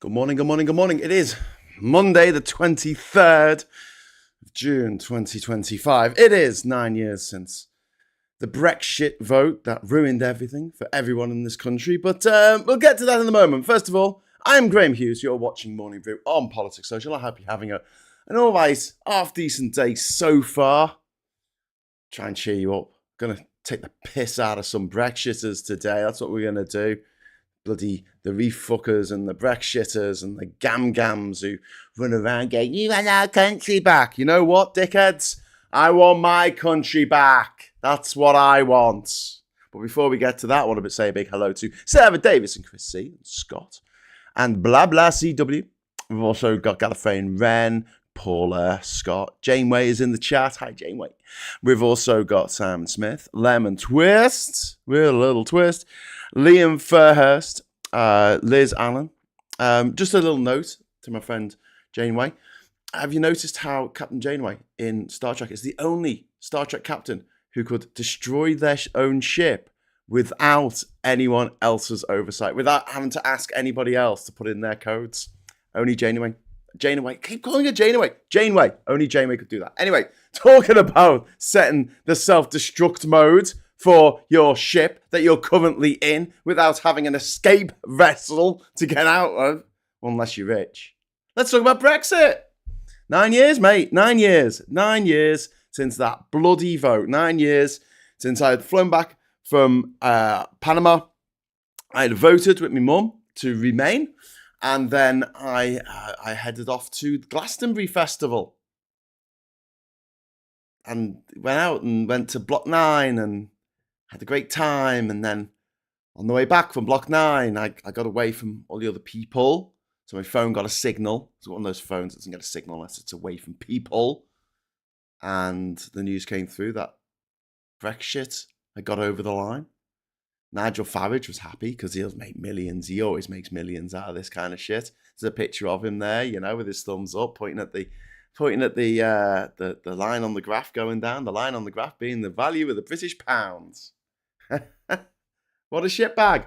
Good morning, good morning, good morning. It is Monday, the 23rd of June, 2025. It is 9 years since the BREXSH vote that ruined everything for everyone in this country. But we'll get to that in a moment. First of all, I'm Graham Hughes. You're watching Morning Brew on Politics Social. I hope you're having an alright, half-decent day so far. Try and cheer you up. Gonna take the piss out of some Brexiters today. That's what we're gonna do. Bloody the reef-fuckers and the Brexiters and the gam-gams who run around going, "You want our country back." You know what, dickheads? I want my country back. That's what I want. But before we get to that, I want to say a big hello to Sarah Davis and Chris C. and Scott and blah blah CW. We've also got Gallifreyan Wren, Paula, Scott. Janeway is in the chat. Hi, Janeway. We've also got Simon Smith, Lemon Twist, real little twist, Liam Fairhurst, Liz Allen. Just a little note to my friend Janeway. Have you noticed how Captain Janeway in Star Trek is the only Star Trek captain who could destroy their own ship without anyone else's oversight, without having to ask anybody else to put in their codes? Only Janeway. Janeway. Keep calling her Janeway. Janeway. Only Janeway could do that. Anyway, talking about setting the self-destruct mode for your ship that you're currently in without having an escape vessel to get out of, unless you're rich. Let's talk about Brexit. 9 years, mate. 9 years. 9 years since that bloody vote. 9 years since I had flown back from Panama. I had voted with my mum to remain. And then I headed off to the Glastonbury Festival. And went out and went to Block 9 and had a great time. And then on the way back from Block 9, I got away from all the other people. So my phone got a signal. It's one of those phones that doesn't get a signal unless it's away from people. And the news came through that Brexit had got over the line. Nigel Farage was happy because he'll make millions. He always makes millions out of this kind of shit. There's a picture of him there, you know, with his thumbs up, pointing at the line on the graph going down. The line on the graph being the value of the British pounds. What a shitbag.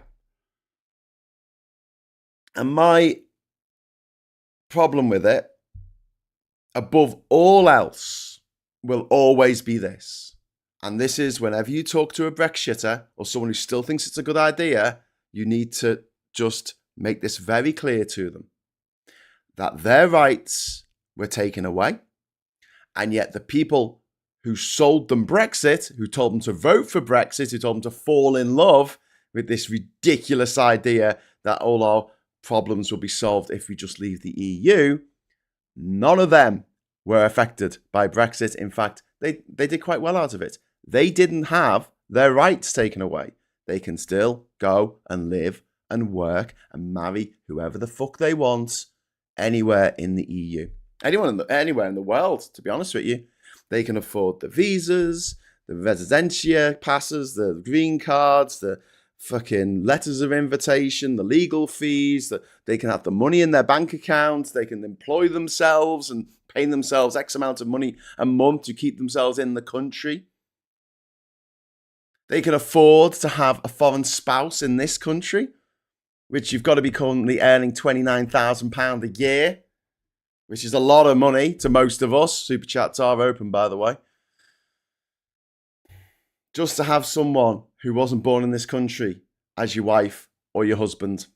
And my problem with it, above all else, will always be this. And this is whenever you talk to a Brexiter or someone who still thinks it's a good idea, you need to just make this very clear to them. That their rights were taken away. And yet the people who sold them Brexit, who told them to vote for Brexit, who told them to fall in love with this ridiculous idea that all our problems will be solved if we just leave the EU, none of them were affected by Brexit. In fact, they did quite well out of it. They didn't have their rights taken away. They can still go and live and work and marry whoever the fuck they want anywhere in the EU. Anywhere in the world, to be honest with you. They can afford the visas, the residencia passes, the green cards, the fucking letters of invitation, the legal fees, that they can have the money in their bank account, they can employ themselves and pay themselves X amount of money a month to keep themselves in the country. They can afford to have a foreign spouse in this country, which you've got to be currently earning £29,000 a year, which is a lot of money to most of us. Super chats are open, by the way. Just to have someone who wasn't born in this country as your wife or your husband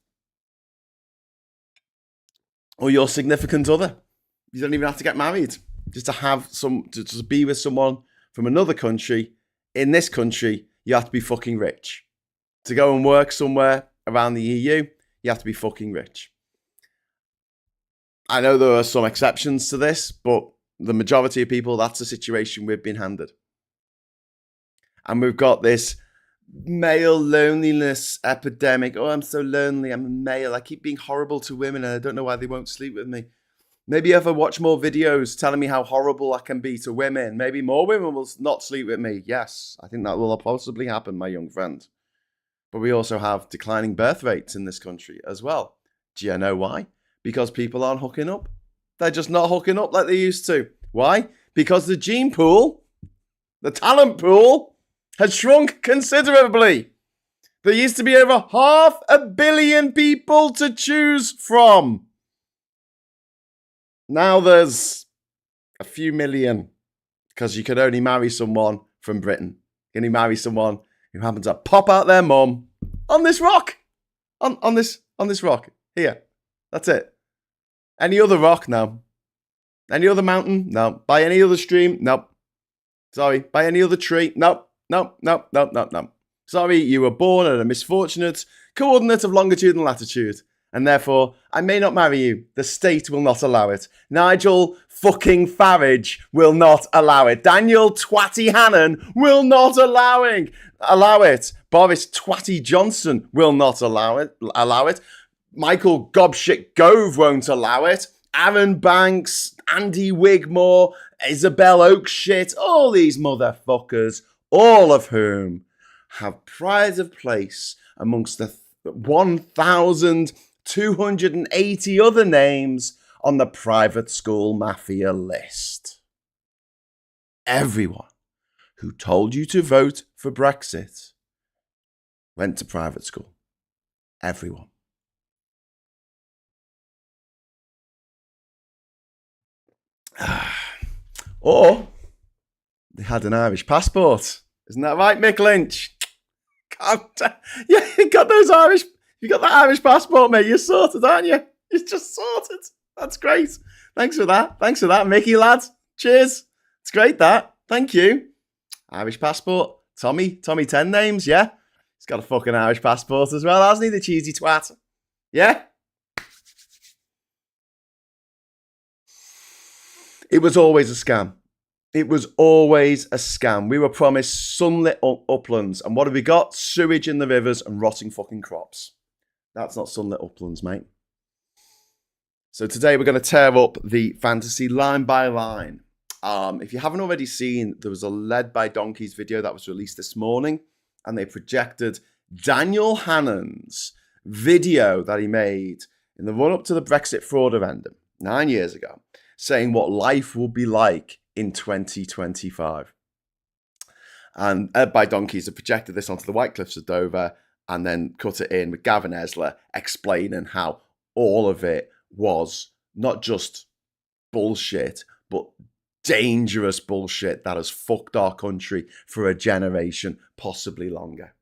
or your significant other. You don't even have to get married. Just to be with someone from another country in this country, you have to be fucking rich. To go and work somewhere around the EU, you have to be fucking rich. I know there are some exceptions to this, but the majority of people, that's the situation we've been handed. And we've got this male loneliness epidemic. Oh, I'm so lonely. I'm a male. I keep being horrible to women and I don't know why they won't sleep with me. Maybe if I watch more videos telling me how horrible I can be to women, maybe more women will not sleep with me. Yes, I think that will possibly happen, my young friend. But we also have declining birth rates in this country as well. Do you know why? Because people aren't hooking up. They're just not hooking up like they used to. Why? Because the gene pool, the talent pool, has shrunk considerably. There used to be over 500 million people to choose from. Now there's a few million because you could only marry someone from Britain. You can only marry someone who happens to pop out their mum on this rock. On this rock. Here. That's it. Any other rock? No. Any other mountain? No. By any other stream? Nope. Sorry. By any other tree? Nope. Nope. Nope. Nope. Nope. Nope. Sorry, you were born at a misfortunate coordinate of longitude and latitude. And therefore, I may not marry you. The state will not allow it. Nigel fucking Farage will not allow it. Daniel Twatty Hannan will not allow it. Boris Twatty Johnson will not allow it. Michael Gobshit Gove won't allow it. Aaron Banks, Andy Wigmore, Isabel Oakshit, all these motherfuckers, all of whom have pride of place amongst the 1,280 other names on the private school mafia list. Everyone who told you to vote for Brexit went to private school. Everyone. Or they had an Irish passport. Isn't that right, Mick Lynch? Yeah, you got that Irish passport, mate. You're sorted, aren't you? You're just sorted. That's great. Thanks for that, Mickey lad. Cheers. It's great, that. Thank you. Irish passport. Tommy 10 names, yeah? He's got a fucking Irish passport as well, hasn't he, the cheesy twat? Yeah? It was always a scam. It was always a scam. We were promised sunlit uplands. And what have we got? Sewage in the rivers and rotting fucking crops. That's not sunlit uplands, mate. So today we're going to tear up the fantasy line by line. If you haven't already seen, there was a Led by Donkeys video that was released this morning. And they projected Daniel Hannan's video that he made in the run-up to the Brexit fraud referendum 9 years ago, saying what life will be like in 2025. And Ed by Donkeys have projected this onto the White Cliffs of Dover and then cut it in with Gavin Esler explaining how all of it was not just bullshit, but dangerous bullshit that has fucked our country for a generation, possibly longer.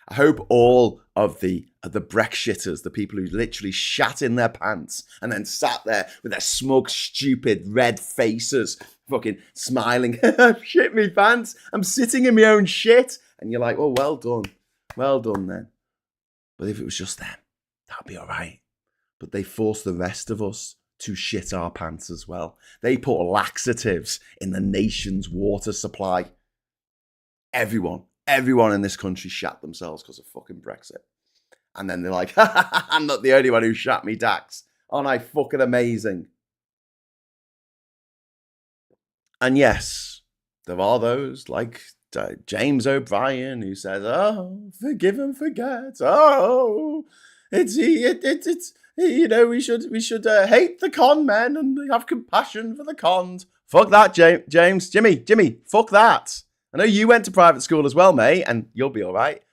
I hope all of the Brexshitters, the people who literally shat in their pants and then sat there with their smug, stupid, red faces, fucking smiling, shit me pants, I'm sitting in my own shit. And you're like, oh, well done then. But if it was just them, that'd be all right. But they forced the rest of us to shit our pants as well. They put laxatives in the nation's water supply. Everyone in this country shat themselves because of fucking Brexit. And then they're like, I'm not the only one who shat me dax. Aren't I fucking amazing? And yes, there are those like James O'Brien who says, oh, forgive and forget. Oh, it's you know, we should hate the con men and have compassion for the cons. Fuck that, James. Jimmy, fuck that. I know you went to private school as well, mate, and you'll be all right.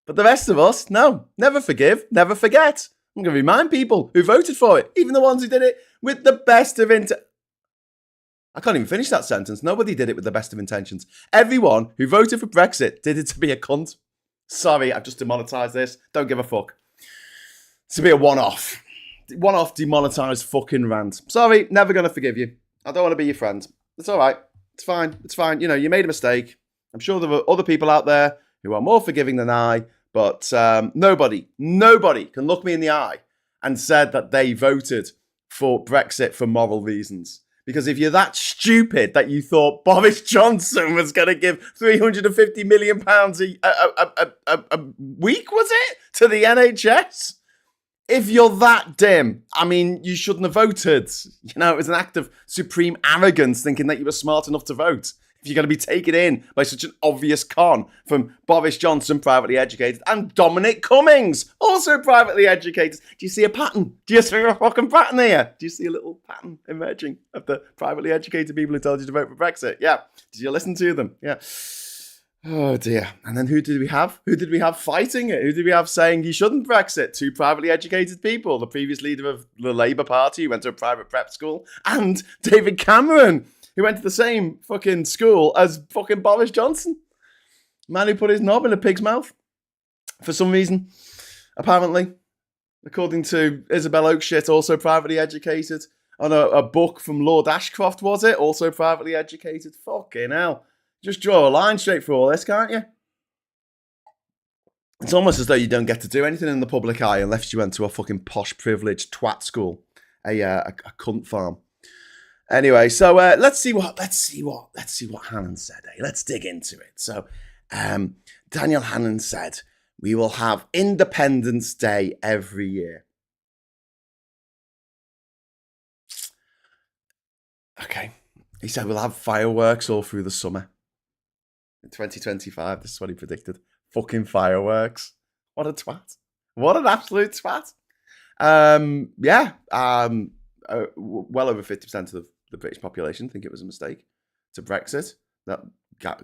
But the rest of us, no, never forgive, never forget. I'm going to remind people who voted for it, even the ones who did it with the best of I can't even finish that sentence. Nobody did it with the best of intentions. Everyone who voted for Brexit did it to be a cunt. Sorry, I've just demonetised this. Don't give a fuck. To be a one-off demonetised fucking rant. Sorry, never going to forgive you. I don't want to be your friend. It's all right. It's fine. You know, you made a mistake. I'm sure there are other people out there who are more forgiving than I, but nobody can look me in the eye and said that they voted for Brexit for moral reasons. Because if you're that stupid that you thought Boris Johnson was going to give £350 million a week, was it, to the NHS? If you're that dim, I mean, you shouldn't have voted. You know, it was an act of supreme arrogance thinking that you were smart enough to vote. If you're going to be taken in by such an obvious con from Boris Johnson, privately educated, and Dominic Cummings, also privately educated. Do you see a pattern? Do you see a fucking pattern here? Do you see a little pattern emerging of the privately educated people who told you to vote for Brexit? Yeah. Did you listen to them? Yeah. Oh dear. And then who did we have? Who did we have fighting it? Who did we have saying you shouldn't Brexit? Two privately educated people. The previous leader of the Labour Party who went to a private prep school, and David Cameron, who went to the same fucking school as fucking Boris Johnson. Man who put his knob in a pig's mouth. For some reason. Apparently. According to Isabel Oakeshott, also privately educated. On a book from Lord Ashcroft, was it? Also privately educated. Fucking hell. Just draw a line straight through all this, can't you? It's almost as though you don't get to do anything in the public eye unless you went to a fucking posh, privileged twat school, a cunt farm. Anyway, so let's see what Hannan said. Let's dig into it. So, Daniel Hannan said, "We will have Independence Day every year." Okay. He said we'll have fireworks all through the summer. In 2025, this is what he predicted. Fucking fireworks. What a twat. What an absolute twat. Well over 50% of the British population think it was a mistake to Brexit. That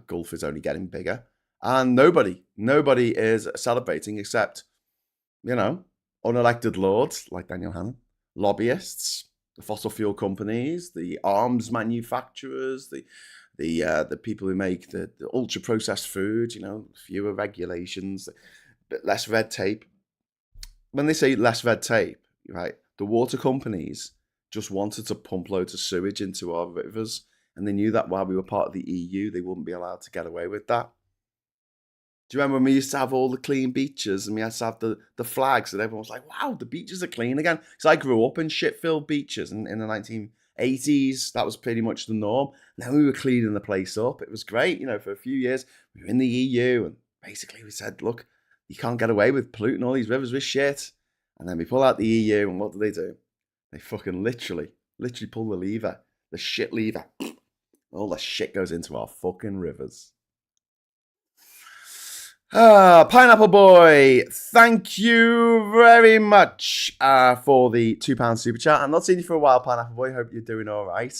gulf is only getting bigger. And nobody is celebrating except, unelected lords like Daniel Hannan, lobbyists, the fossil fuel companies, the arms manufacturers, the people who make the ultra processed food, fewer regulations, less red tape. When they say less red tape, right, the water companies just wanted to pump loads of sewage into our rivers, and they knew that while we were part of the EU, they wouldn't be allowed to get away with that. Do you remember when we used to have all the clean beaches and we had to have the flags and everyone was like, wow, the beaches are clean again? Because I grew up in shit-filled beaches in the 1980s. That was pretty much the norm. And then we were cleaning the place up. It was great. For a few years, we were in the EU and basically we said, look, you can't get away with polluting all these rivers with shit. And then we pull out the EU and what do? They fucking literally pull the lever, the shit lever. All the shit goes into our fucking rivers. Pineapple Boy, thank you very much for the £2 super chat. I'm not seeing you for a while, Pineapple Boy. Hope you're doing all right.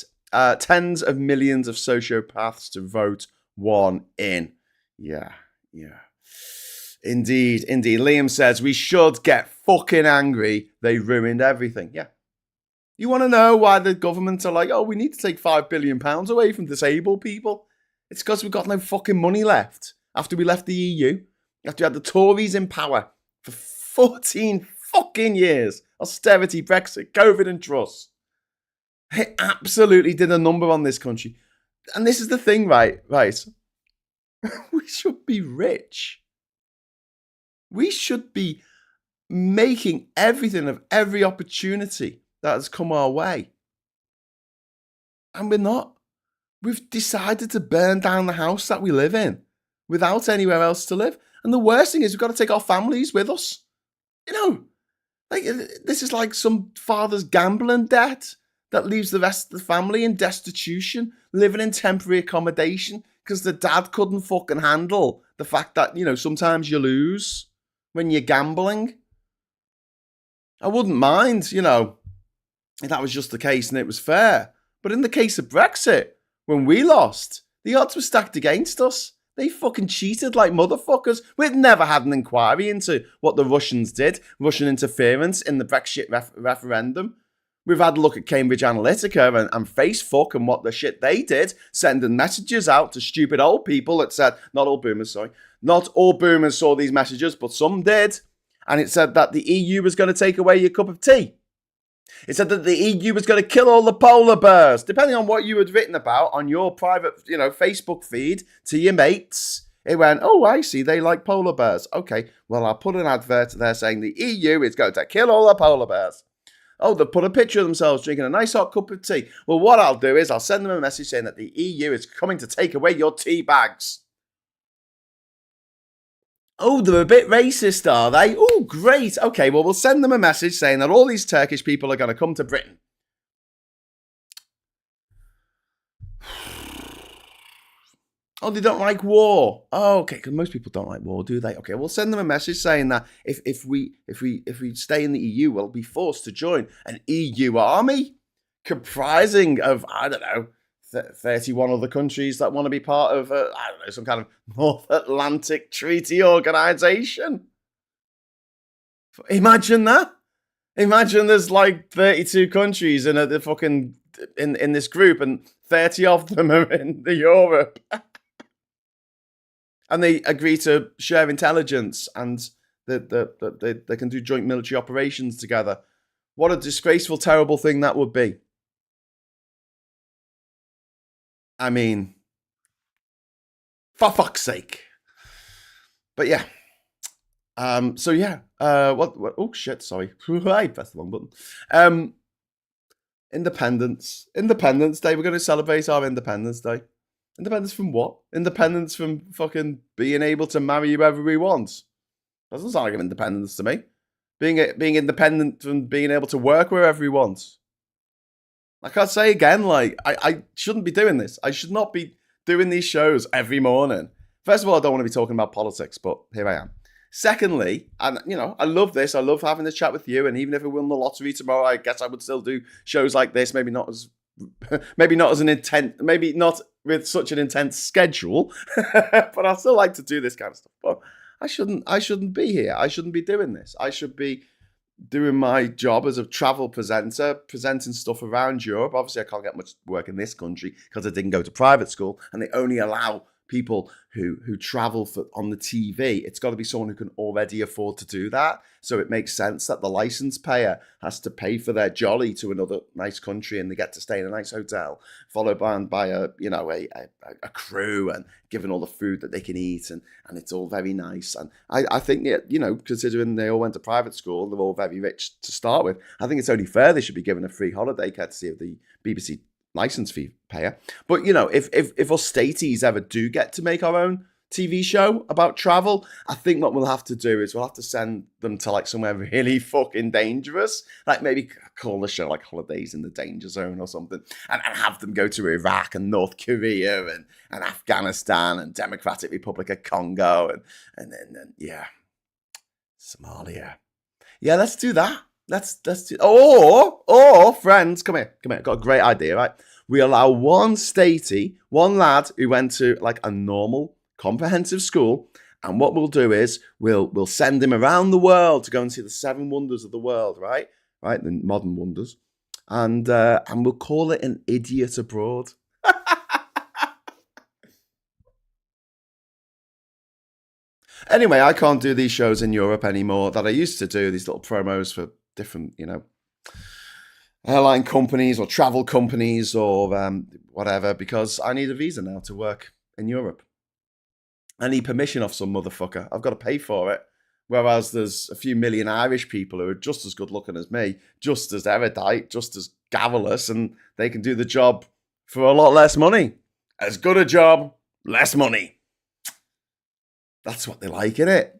Tens of millions of sociopaths to vote one in. Yeah. Indeed. Liam says, we should get fucking angry. They ruined everything. Yeah. You want to know why the governments are like, oh, we need to take £5 billion away from disabled people? It's because we've got no fucking money left. After we left the EU, after we had the Tories in power for 14 fucking years, austerity, Brexit, COVID and Truss, it absolutely did a number on this country. And this is the thing, right? We should be rich. We should be making everything of every opportunity that has come our way. And we're not. We've decided to burn down the house that we live in without anywhere else to live. And the worst thing is we've got to take our families with us. This is like some father's gambling debt that leaves the rest of the family in destitution, living in temporary accommodation because the dad couldn't fucking handle the fact that, sometimes you lose when you're gambling. I wouldn't mind, if that was just the case and it was fair. But in the case of Brexit, when we lost, the odds were stacked against us. They fucking cheated like motherfuckers. We'd never had an inquiry into what the Russians did, Russian interference in the Brexit referendum. We've had a look at Cambridge Analytica and Facebook and what the shit they did, sending messages out to stupid old people that said, not all boomers saw these messages, but some did. And it said that the EU was going to take away your cup of tea. It said that the EU was going to kill all the polar bears, depending on what you had written about on your private, Facebook feed to your mates. It went, oh, I see, they like polar bears. Okay, well, I'll put an advert there saying the EU is going to kill all the polar bears. Oh, they put a picture of themselves drinking a nice hot cup of tea. Well, what I'll do is I'll send them a message saying that the EU is coming to take away your tea bags. Oh, they're a bit racist, are they? Oh, great. Okay, well, we'll send them a message saying that all these Turkish people are going to come to Britain. Oh, they don't like war. Oh, okay, because most people don't like war, do they? Okay, we'll send them a message saying that if we stay in the EU, we'll be forced to join an EU army comprising of, 31 other countries that want to be part of, I don't know, some kind of North Atlantic Treaty Organization. Imagine that. Imagine there's like 32 countries in the fucking in this group, and 30 of them are in the Europe. And they agree to share intelligence, and that they can do joint military operations together. What a disgraceful, terrible thing that would be. I mean, for fuck's sake. But yeah. So yeah. What? Oh shit! Sorry, I pressed the wrong button. Independence Day. We're going to celebrate our Independence Day. Independence from what? Independence from fucking being able to marry whoever we want. That doesn't sound like an independence to me. Being independent from being able to work wherever we want. I can't say again, like, I shouldn't be doing this. I should not be doing these shows every morning. First of all, I don't want to be talking about politics, but here I am. Secondly, and you know, I love this. I love having this chat with you. And even if I win the lottery tomorrow, I guess I would still do shows like this. Maybe not as an intent, maybe not with such an intense schedule, but I still like to do this kind of stuff. But I shouldn't be here. I shouldn't be doing this. I should be doing my job as a travel presenter, presenting stuff around Europe. Obviously, I can't get much work in this country because I didn't go to private school, and they only allow people who travel on the TV. It's got to be someone who can already afford to do that. So it makes sense that the license payer has to pay for their jolly to another nice country, and they get to stay in a nice hotel, followed by a crew, and given all the food that they can eat, and it's all very nice. And I think that, you know, considering they all went to private school, they're all very rich to start with, I think it's only fair they should be given a free holiday courtesy of the BBC license fee payer. But, you know, if us staties ever do get to make our own TV show about travel, I think what we'll have to do is we'll have to send them to like somewhere really fucking dangerous, like maybe call the show like Holidays in the Danger Zone or something, and have them go to Iraq and North Korea and Afghanistan and Democratic Republic of Congo and then yeah, Somalia. Yeah, let's do that. Let's do. Or friends, come here. I've got a great idea, right? We allow one lad who went to like a normal comprehensive school, and what we'll do is we'll send him around the world to go and see the 7 wonders of the world, right, the modern wonders, and we'll call it an idiot abroad. Anyway, I can't do these shows in Europe anymore that I used to do, these little promos for different, you know, airline companies or travel companies or whatever, because I need a visa now to work in Europe. I need permission off some motherfucker. I've got to pay for it. Whereas there's a few million Irish people who are just as good looking as me, just as erudite, just as garrulous, and they can do the job for a lot less money. As good a job, less money. That's what they like, innit?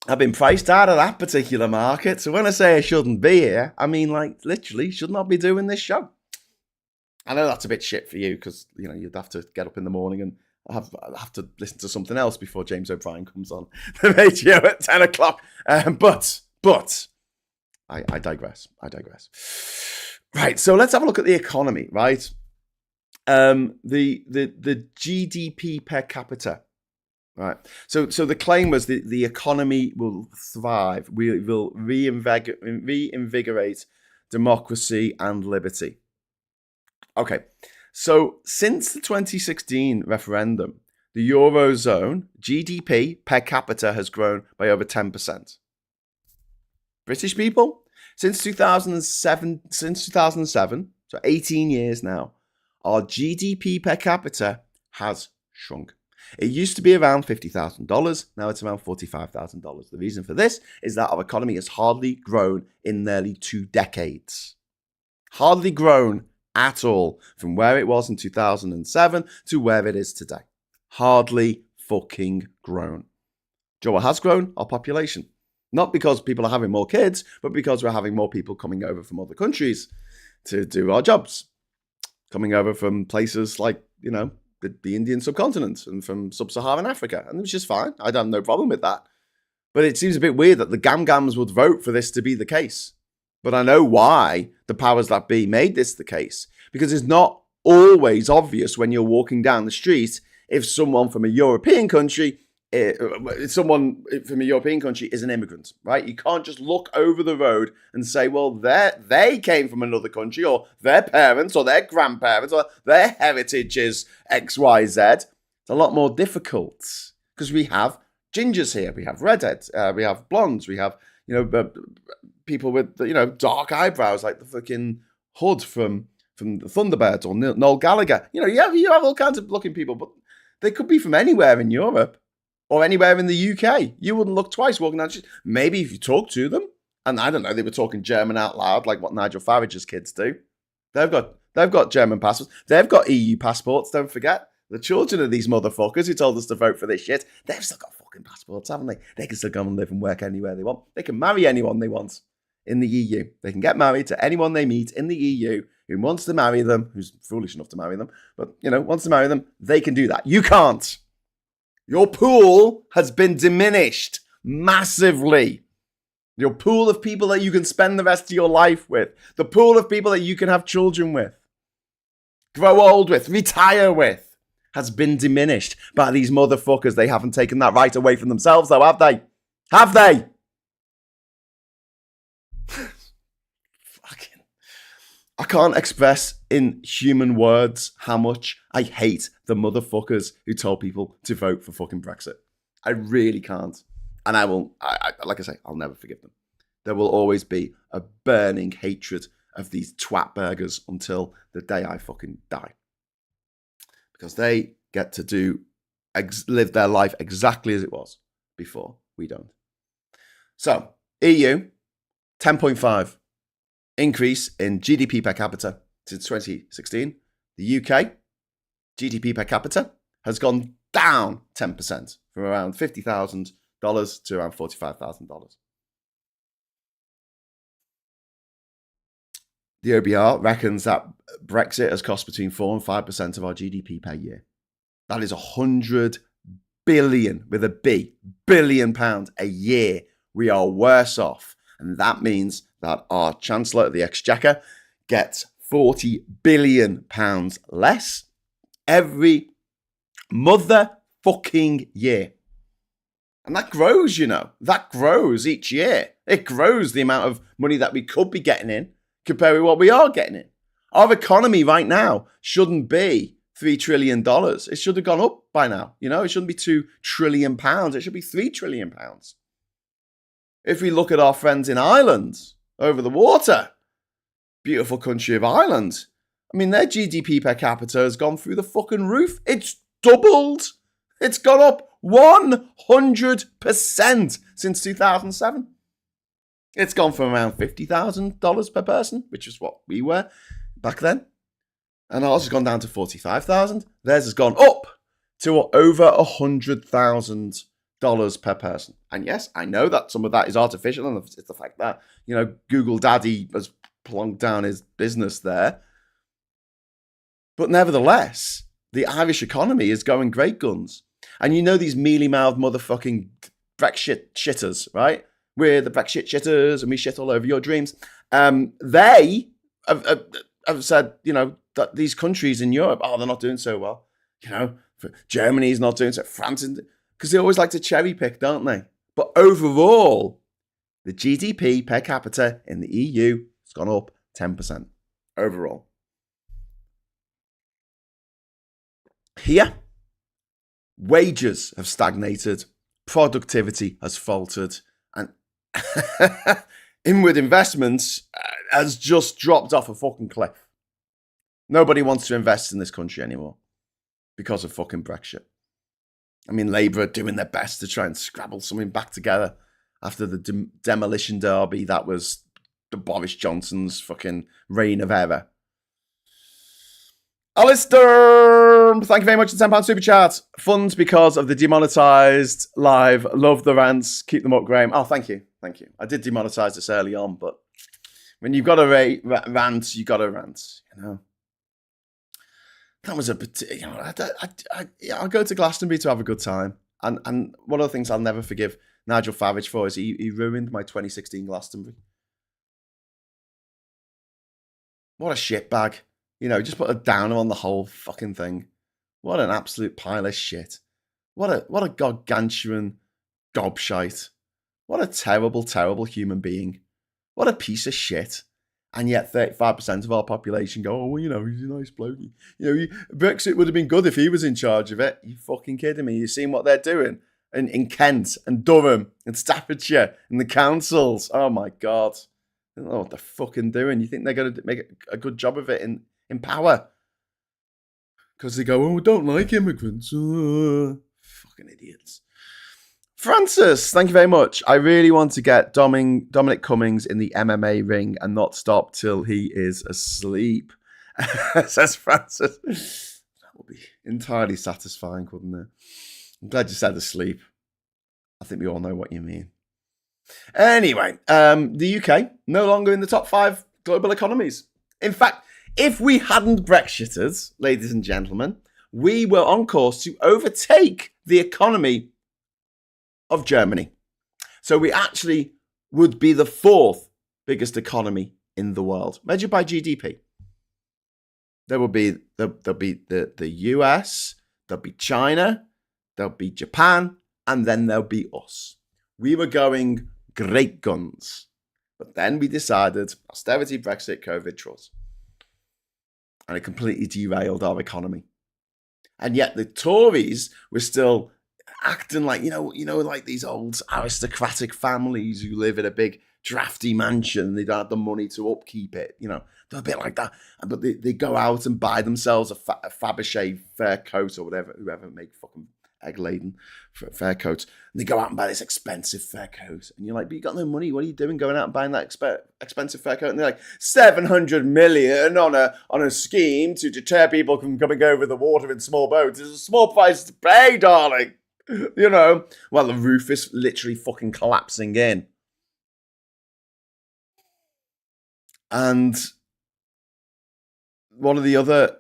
I've been priced out of that particular market. So when I say I shouldn't be here, I mean, like, literally should not be doing this show. I know that's a bit shit for you because, you know, you'd have to get up in the morning and have to listen to something else before James O'Brien comes on the radio at 10 o'clock. But I digress. Right, so let's have a look at the economy, right? The GDP per capita. Right. So the claim was the economy will thrive. We will reinvigorate democracy and liberty. Okay. So since the 2016 referendum, the Eurozone GDP per capita has grown by over 10%. British people, since 2007, so 18 years now, our GDP per capita has shrunk. It used to be around $50,000. Now it's around $45,000. The reason for this is that our economy has hardly grown in nearly 2 decades. Hardly grown at all from where it was in 2007 to where it is today. Hardly fucking grown. Do you know what has grown? Our population. Not because people are having more kids, but because we're having more people coming over from other countries to do our jobs. Coming over from places like, you know, the Indian subcontinent and from sub-Saharan Africa, and which is fine. I don't have no problem with that. But it seems a bit weird that the Gam-Gams would vote for this to be the case. But I know why the powers that be made this the case. because it's not always obvious when you're walking down the street if someone from a European country is an immigrant, right? You can't just look over the road and say, well, they came from another country, or their parents or their grandparents or their heritage is XYZ. It's a lot more difficult because we have gingers here, we have redheads, we have blondes, we have, people with, dark eyebrows like the fucking Hood from the Thunderbirds, or Noel Gallagher. You have all kinds of looking people, but they could be from anywhere in Europe or anywhere in the UK. You wouldn't look twice walking down the street. Maybe if you talk to them, and I don't know, they were talking German out loud like what Nigel Farage's kids do. They've got German passports. They've got EU passports. Don't forget, the children of these motherfuckers who told us to vote for this shit, they've still got fucking passports, haven't they? They can still go and live and work anywhere they want. They can marry anyone they want in the EU. They can get married to anyone they meet in the EU who wants to marry them, who's foolish enough to marry them, but, wants to marry them. They can do that. You can't. Your pool has been diminished massively. Your pool of people that you can spend the rest of your life with. The pool of people that you can have children with, grow old with, retire with, has been diminished by these motherfuckers. They haven't taken that right away from themselves, though, have they? Have they? Fucking. I can't express in human words how much I hate the motherfuckers who told people to vote for fucking Brexit. I really can't. And I will, like I say, I'll never forgive them. There will always be a burning hatred of these twat burgers until the day I fucking die. Because they get to live their life exactly as it was before. We don't. So, EU, 10.5 increase in GDP per capita since 2016. The UK, GDP per capita has gone down 10% from around $50,000 to around $45,000. The OBR reckons that Brexit has cost between 4 and 5% of our GDP per year. That is 100 billion, with a B, billion pounds a year. We are worse off. And that means that our Chancellor of the Exchequer gets 40 billion pounds less every motherfucking year. And that grows, that grows each year. It grows the amount of money that we could be getting in compared with what we are getting in. Our economy right now shouldn't be $3 trillion. It should have gone up by now. It shouldn't be £2 trillion. It should be £3 trillion. If we look at our friends in Ireland, over the water, beautiful country of Ireland, their GDP per capita has gone through the fucking roof. It's doubled. It's gone up 100% since 2007. It's gone from around $50,000 per person, which is what we were back then. And ours has gone down to $45,000. Theirs has gone up to over $100,000 per person. And yes, I know that some of that is artificial, and it's the fact that, Google Daddy has plonked down his business there. But nevertheless, the Irish economy is going great guns. And these mealy-mouthed motherfucking Brexit shitters, right? We're the Brexit shitters and we shit all over your dreams. They have said, that these countries in Europe, they're not doing so well. Germany's not doing so, France, because they always like to cherry pick, don't they? But overall, the GDP per capita in the EU has gone up 10% overall. Here, wages have stagnated, productivity has faltered, and inward investments has just dropped off a fucking cliff. Nobody wants to invest in this country anymore because of fucking Brexit. Labour are doing their best to try and scrabble something back together after the demolition derby that was the Boris Johnson's fucking reign of error. Alistair, thank you very much for the £10 super chat. Funds because of the demonetised live. Love the rants. Keep them up, Graham. Oh, thank you. Thank you. I did demonetise this early on, but when you've got a rant, you got to rant, That was I'll go to Glastonbury to have a good time. And one of the things I'll never forgive Nigel Farage for is he ruined my 2016 Glastonbury. What a shitbag. Just put a downer on the whole fucking thing. What an absolute pile of shit. What a gargantuan gobshite. What a terrible, terrible human being. What a piece of shit. And yet 35% of our population go, oh, well, he's a nice bloke. Brexit would have been good if he was in charge of it. You fucking kidding me? You've seen what they're doing in Kent and Durham and Staffordshire and the councils. Oh, my God. I don't know what they're fucking doing. You think they're going to make a good job of it in power? Because they go, oh, we don't like immigrants. Fucking idiots. Francis, thank you very much. I really want to get Dominic Cummings in the MMA ring and not stop till he is asleep, says Francis. That would be entirely satisfying, wouldn't it? I'm glad you said asleep. I think we all know what you mean. Anyway, the UK, no longer in the top 5 global economies. In fact, if we hadn't Brexited, ladies and gentlemen, we were on course to overtake the economy of Germany. So we actually would be the 4th biggest economy in the world, measured by GDP. There'll be the US, there'll be China, there'll be Japan, and then there'll be us. We were going great guns. But then we decided austerity, Brexit, COVID, trust. And it completely derailed our economy. And yet the Tories were still acting like, like these old aristocratic families who live in a big drafty mansion. They don't have the money to upkeep it. They're a bit like that. But they go out and buy themselves a Fabergé fur coat or whatever, whoever make fucking egg-laden fur coats. And they go out and buy this expensive fur coat. And you're like, but you got no money. What are you doing going out and buying that expensive fur coat? And they're like, 700 million on a scheme to deter people from coming over the water in small boats. It's a small price to pay, darling. Well, the roof is literally fucking collapsing in. And one of the other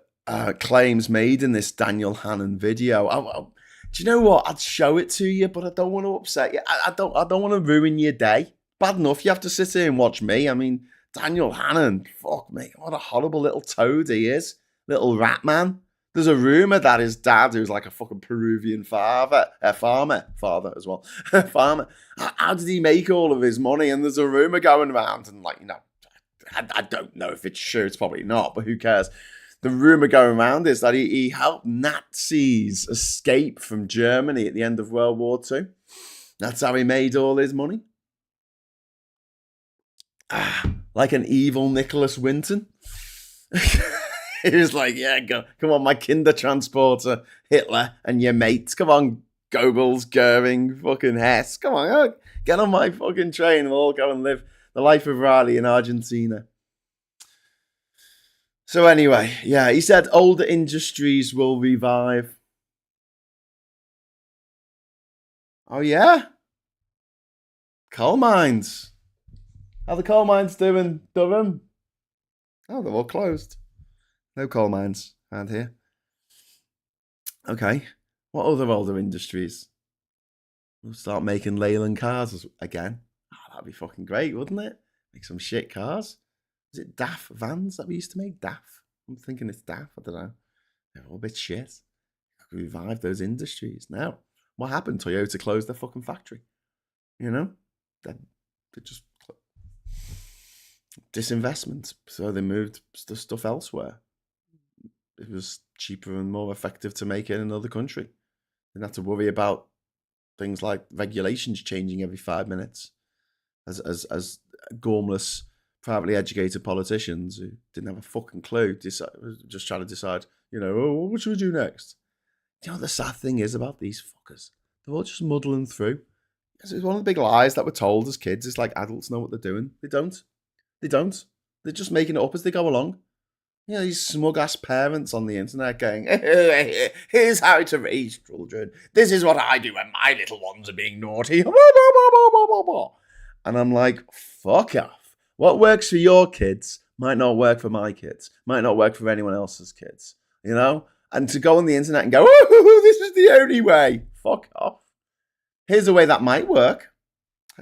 claims made in this Daniel Hannan video, do you know what? I'd show it to you, but I don't want to upset you. I don't want to ruin your day. Bad enough you have to sit here and watch me. I mean, Daniel Hannan, fuck me, what a horrible little toad he is. Little rat man. There's a rumour that his dad, who's like a fucking Peruvian farmer as well, farmer. How did he make all of his money? And there's a rumour going around, and I don't know if it's true. It's probably not, but who cares? The rumour going around is that he helped Nazis escape from Germany at the end of World War II. That's how he made all his money. Like an evil Nicholas Winton. He was like, yeah, come on, my kinder transporter, Hitler and your mates. Come on, Goebbels, Goering, fucking Hess. Come on, get on my fucking train and we'll all go and live the life of Riley in Argentina. So anyway, yeah, he said older industries will revive. Oh, yeah? Coal mines. How are the coal mines doing, Durham? Oh, they're all closed. No coal mines around here. Okay. What other older industries? We'll start making Leyland cars again. Oh, that'd be fucking great, wouldn't it? Make some shit cars. Is it DAF vans that we used to make? DAF? I'm thinking it's DAF. I don't know. They're all a bit shit. Revive those industries. Now, what happened? Toyota closed their fucking factory. They just disinvestment. So they moved the stuff elsewhere. It was cheaper and more effective to make it in another country. Didn't have to worry about things like regulations changing every 5 minutes. As gormless, privately educated politicians who didn't have a fucking clue, just trying to decide, what should we do next? The sad thing is about these fuckers. They're all just muddling through. It's one of the big lies that we're told as kids. It's like adults know what they're doing. They don't. They're just making it up as they go along. These smug-ass parents on the internet going, here's how to raise children. This is what I do when my little ones are being naughty. And I'm like, fuck off. What works for your kids might not work for my kids, might not work for anyone else's kids, And to go on the internet and go, this is the only way. Fuck off. Here's a way that might work.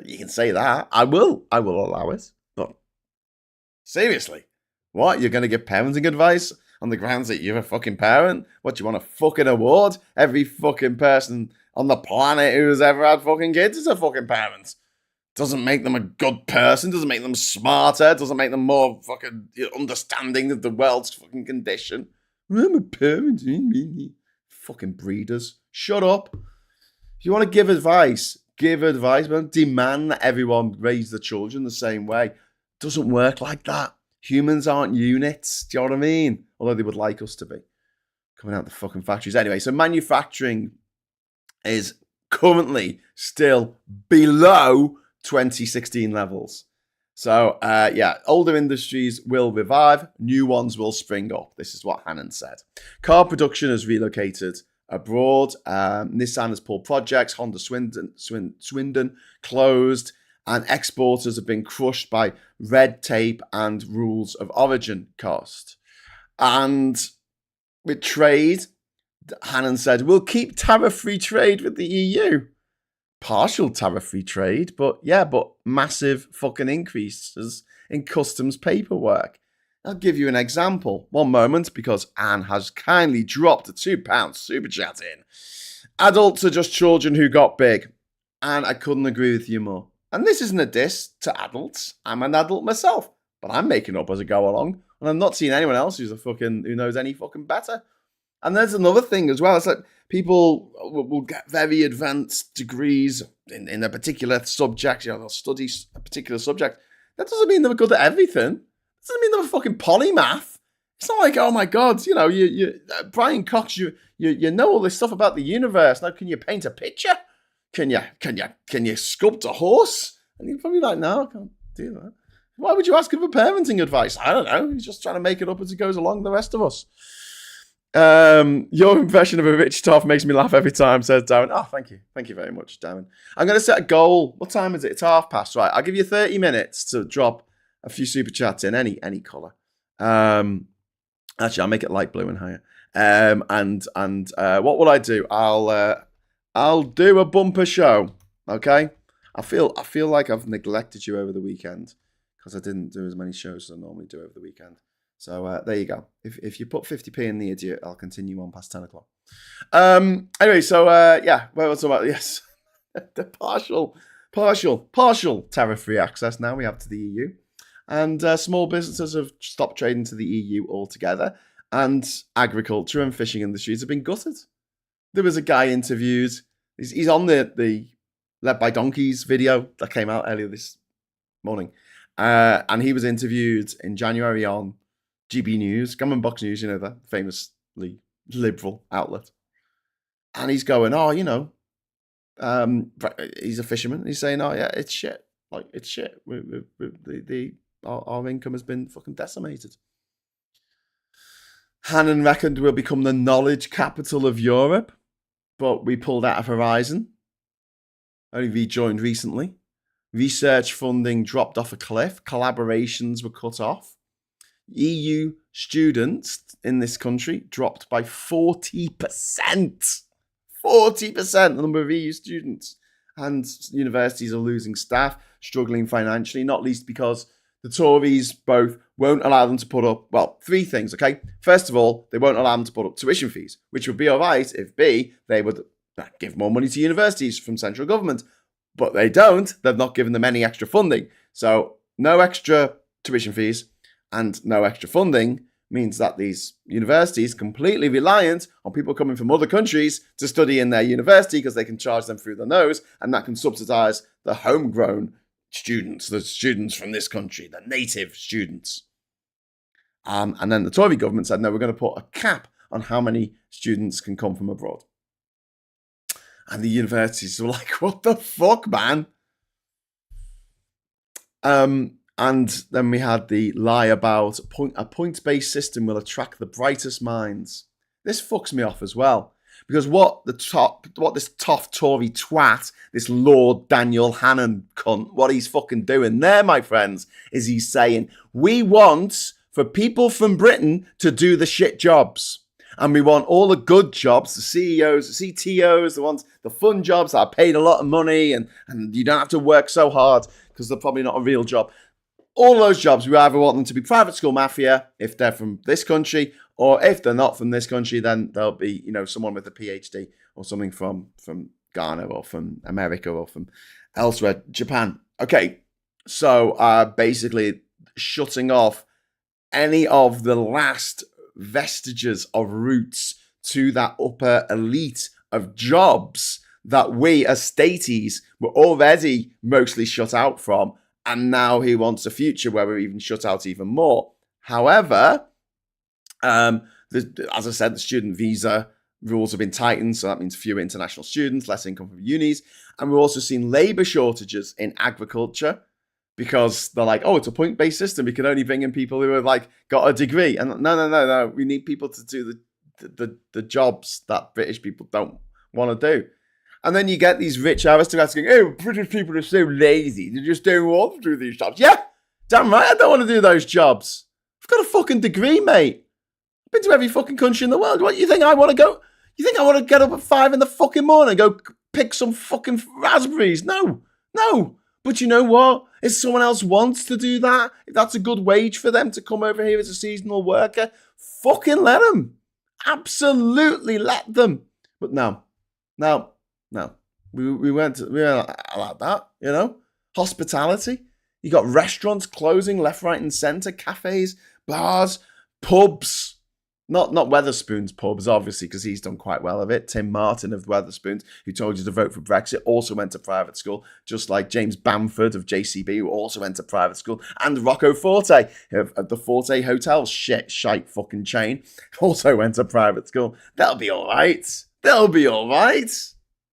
You can say that. I will allow it. But seriously. What? You're going to give parenting advice on the grounds that you're a fucking parent. What, do you want a fucking award? Every fucking person on the planet who's ever had fucking kids is a fucking parent. Doesn't make them a good person, doesn't make them smarter, doesn't make them more fucking understanding of the world's fucking condition. I'm a parent. Fucking breeders. Shut up. If you want to give advice, but don't demand that everyone raise their children the same way. It doesn't work like that. Humans aren't units. Do you know what I mean? Although they would like us to be. Coming out the fucking factories. Anyway, so manufacturing is currently still below 2016 levels. So, older industries will revive, new ones will spring up. This is what Hannan said. Car production has relocated abroad. Nissan has pulled projects. Honda Swindon closed. And exporters have been crushed by red tape and rules of origin cost. And with trade, Hannan said, we'll keep tariff-free trade with the EU. Partial tariff-free trade, but massive fucking increases in customs paperwork. I'll give you an example. One moment, because Anne has kindly dropped a £2 super chat in. Adults are just children who got big. And I couldn't agree with you more. And this isn't a diss to adults. I'm an adult myself, but I'm making up as I go along. And I'm not seeing anyone else who knows any fucking better. And there's another thing as well. It's like people will get very advanced degrees in a particular subject. They'll study a particular subject. That doesn't mean they're good at everything. It doesn't mean they're a fucking polymath. It's not like, oh my God, you Brian Cox, you know all this stuff about the universe. Now, can you paint a picture? Can you sculpt a horse? And you're probably like, no, I can't do that. Why would you ask him for parenting advice? I don't know. He's just trying to make it up as he goes along, the rest of us. Your impression of a rich toff makes me laugh every time, says Darren. Oh, thank you. Thank you very much, Darren. I'm going to set a goal. What time is it? It's 1:30. Right. I'll give you 30 minutes to drop a few super chats in any colour. Actually, I'll make it light blue and higher. What will I do? I'll do a bumper show. Okay. I feel like I've neglected you over the weekend because I didn't do as many shows as I normally do over the weekend. So there you go. If you put 50p in the idiot, I'll continue on past 10 o'clock. Anyway, so where was I about? Yes, the partial tariff-free access now we have to the EU, and small businesses have stopped trading to the EU altogether, and agriculture and fishing industries have been gutted. There was a guy interviewed. He's on the Led by Donkeys video that came out earlier this morning, and he was interviewed in January on GB News, Gammon Box News, the famously liberal outlet. And he's going, he's a fisherman. He's saying, oh, yeah, it's shit. Like, it's shit. Our income has been fucking decimated. Hannan reckoned we'll become the knowledge capital of Europe, but we pulled out of Horizon. Only rejoined recently. Research funding dropped off a cliff. Collaborations were cut off. EU students in this country dropped by 40%. 40% the number of EU students. And universities are losing staff, struggling financially, not least because the Tories both won't allow them to put up, well, three things, okay? First of all, they won't allow them to put up tuition fees, which would be all right if B, they would give more money to universities from central government. But they don't. They've not given them any extra funding. So no extra tuition fees and no extra funding means that these universities completely reliant on people coming from other countries to study in their university because they can charge them through the nose, and that can subsidize the homegrown students, the students from this country, the native students. And then the Tory government said, no, we're going to put a cap on how many students can come from abroad. And the universities were like, what the fuck, man? And then we had the lie about a point-based system will attract the brightest minds. This fucks me off as well. Because what this tough Tory twat, this Lord Daniel Hannan cunt, what he's fucking doing there, my friends, is he's saying, we want for people from Britain to do the shit jobs. And we want all the good jobs, the CEOs, the CTOs, the fun jobs that are paid a lot of money and you don't have to work so hard because they're probably not a real job. All those jobs, we either want them to be private school mafia if they're from this country, Or if they're not from this country, then they'll be, someone with a PhD or something from Ghana or from America or from elsewhere, Japan. Okay, so basically shutting off any of the last vestiges of roots to that upper elite of jobs that we as staties were already mostly shut out from, and now he wants a future where we're even shut out even more. However, as I said, the student visa rules have been tightened, so that means fewer international students, less income from unis, and we're also seeing labour shortages in agriculture because they're like, oh, it's a point-based system. We can only bring in people who have got a degree, and no, we need people to do the jobs that British people don't want to do. And then you get these rich aristocrats going, oh, British people are so lazy. They just don't want to do these jobs. Yeah, damn right, I don't want to do those jobs. I've got a fucking degree, mate. I've been to every fucking country in the world. What, you think I want to go? You think I want to get up at 5 in the fucking morning and go pick some fucking raspberries? No. But you know what? If someone else wants to do that, if that's a good wage for them to come over here as a seasonal worker, fucking let them. Absolutely let them. But no. We weren't allowed that, Hospitality. You got restaurants closing left, right, and centre, cafes, bars, pubs. Not Wetherspoon's pubs, obviously, because he's done quite well of it. Tim Martin of Wetherspoons, who told you to vote for Brexit, also went to private school, just like James Bamford of JCB, who also went to private school, and Rocco Forte of the Forte Hotel shite fucking chain, also went to private school. They'll be all right.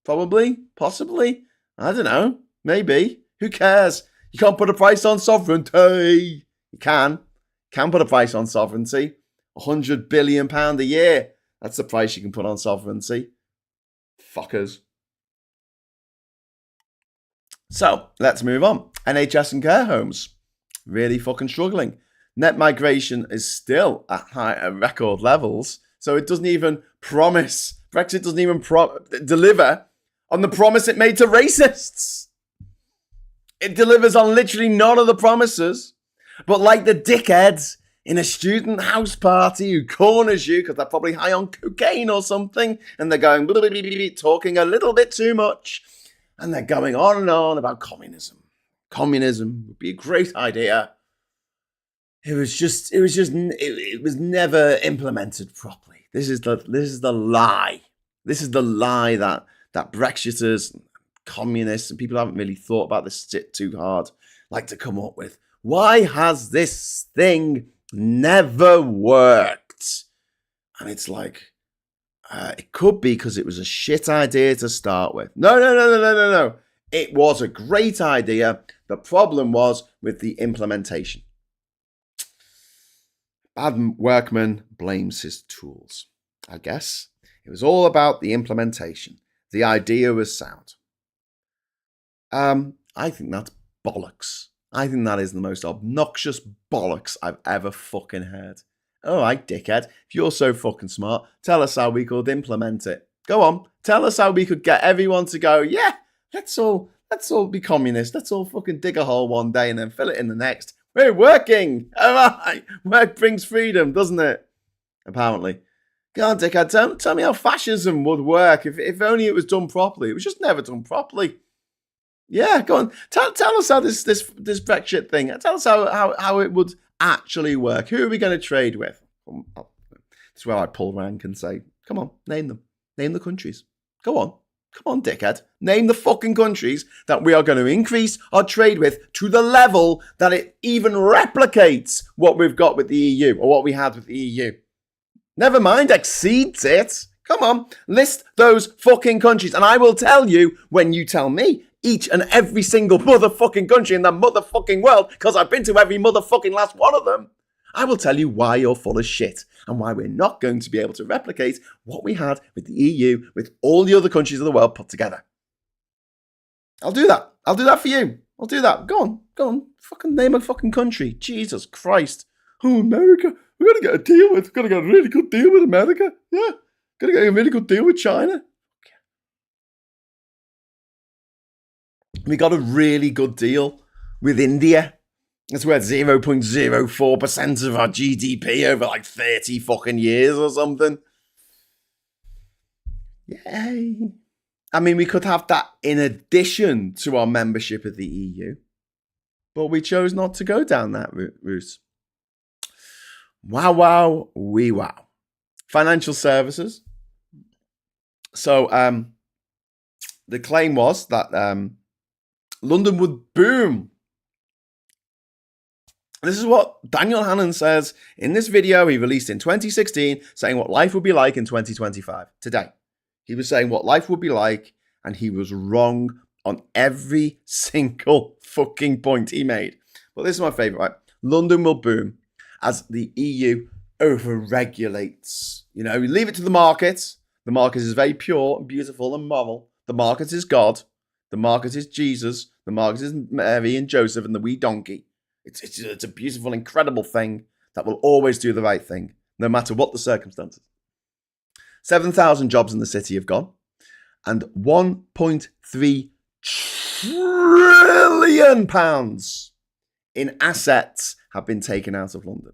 Probably, possibly. I don't know. Maybe. Who cares? You can't put a price on sovereignty. You can put a price on sovereignty. £100 billion a year. That's the price you can put on sovereignty. Fuckers. So, let's move on. NHS and care homes. Really fucking struggling. Net migration is still at record levels. So it doesn't even promise. Brexit doesn't even deliver on the promise it made to racists. It delivers on literally none of the promises. But like the dickheads in a student house party who corners you because they're probably high on cocaine or something, and they're going talking a little bit too much, and they're going on and on about communism. Communism would be a great idea. It was never implemented properly. This is the lie. This is the lie that Brexiters, communists, and people who haven't really thought about this shit too hard like to come up with. Why has this thing never worked? And it's like, it could be because it was a shit idea to start with. No. It was a great idea. The problem was with the implementation. Bad workman blames his tools. I guess it was all about the implementation. The idea was sound. I think that's bollocks. I think that is the most obnoxious bollocks I've ever fucking heard. All right, dickhead, if you're so fucking smart, tell us how we could implement it. Go on, tell us how we could get everyone to go, yeah, let's all be communist. Let's all fucking dig a hole one day and then fill it in the next. We're working. All right, work brings freedom, doesn't it? Apparently. Go on, dickhead, tell me how fascism would work if only it was done properly. It was just never done properly. Yeah, go on. Tell us how this Brexit thing. Tell us how it would actually work. Who are we going to trade with? That's where I pull rank and say, come on, name them. Name the countries. Go on. Come on, dickhead. Name the fucking countries that we are going to increase our trade with to the level that it even replicates what we've got with the EU or what we had with the EU. Never mind, exceeds it. Come on, list those fucking countries. And I will tell you when you tell me each and every single motherfucking country in the motherfucking world, because I've been to every motherfucking last one of them, I will tell you why you're full of shit and why we're not going to be able to replicate what we had with the EU, with all the other countries of the world put together. I'll do that. I'll do that for you. I'll do that. Go on. Fucking name a fucking country. Jesus Christ. Oh, America. We've got to get a deal with. We've got to get a really good deal with America. Yeah. Got to get a really good deal with China. We got a really good deal with India. It's worth 0.04% of our GDP over like 30 fucking years or something. Yay. I mean, we could have that in addition to our membership of the EU, but we chose not to go down that route. Wow, wow, wee wow. Financial services. So the claim was that London would boom. This is what Daniel Hannan says in this video he released in 2016, saying what life would be like in 2025. Today, he was saying what life would be like, and he was wrong on every single fucking point he made. But this is my favourite, right? London will boom as the EU over-regulates. You know, we leave it to the market. The market is very pure and beautiful and moral. The market is God. The market is Jesus. The market is Mary and Joseph and the wee donkey. It's a beautiful, incredible thing that will always do the right thing, no matter what the circumstances. 7,000 jobs in the city have gone, and £1.3 trillion in assets have been taken out of London.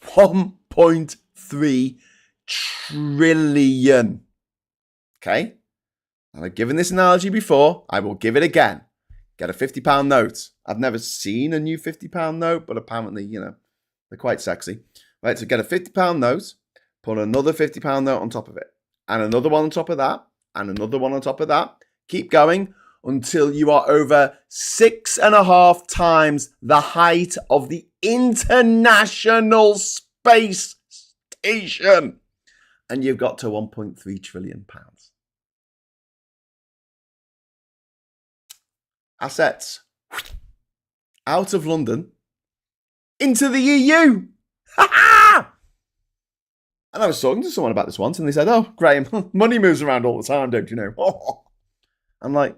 1.3 trillion. Okay? And I've given this analogy before. I will give it again. Get a £50 note. I've never seen a new £50 note, but apparently, you know, they're quite sexy. Right, so get a £50 note, put another £50 note on top of it, and another one on top of that, and another one on top of that. Keep going until you are over 6.5 times the height of the International Space Station. And you've got to £1.3 trillion. Assets out of London into the EU. And I was talking to someone about this once, and they said, "Oh, Graham, money moves around all the time, don't you know?" I'm like,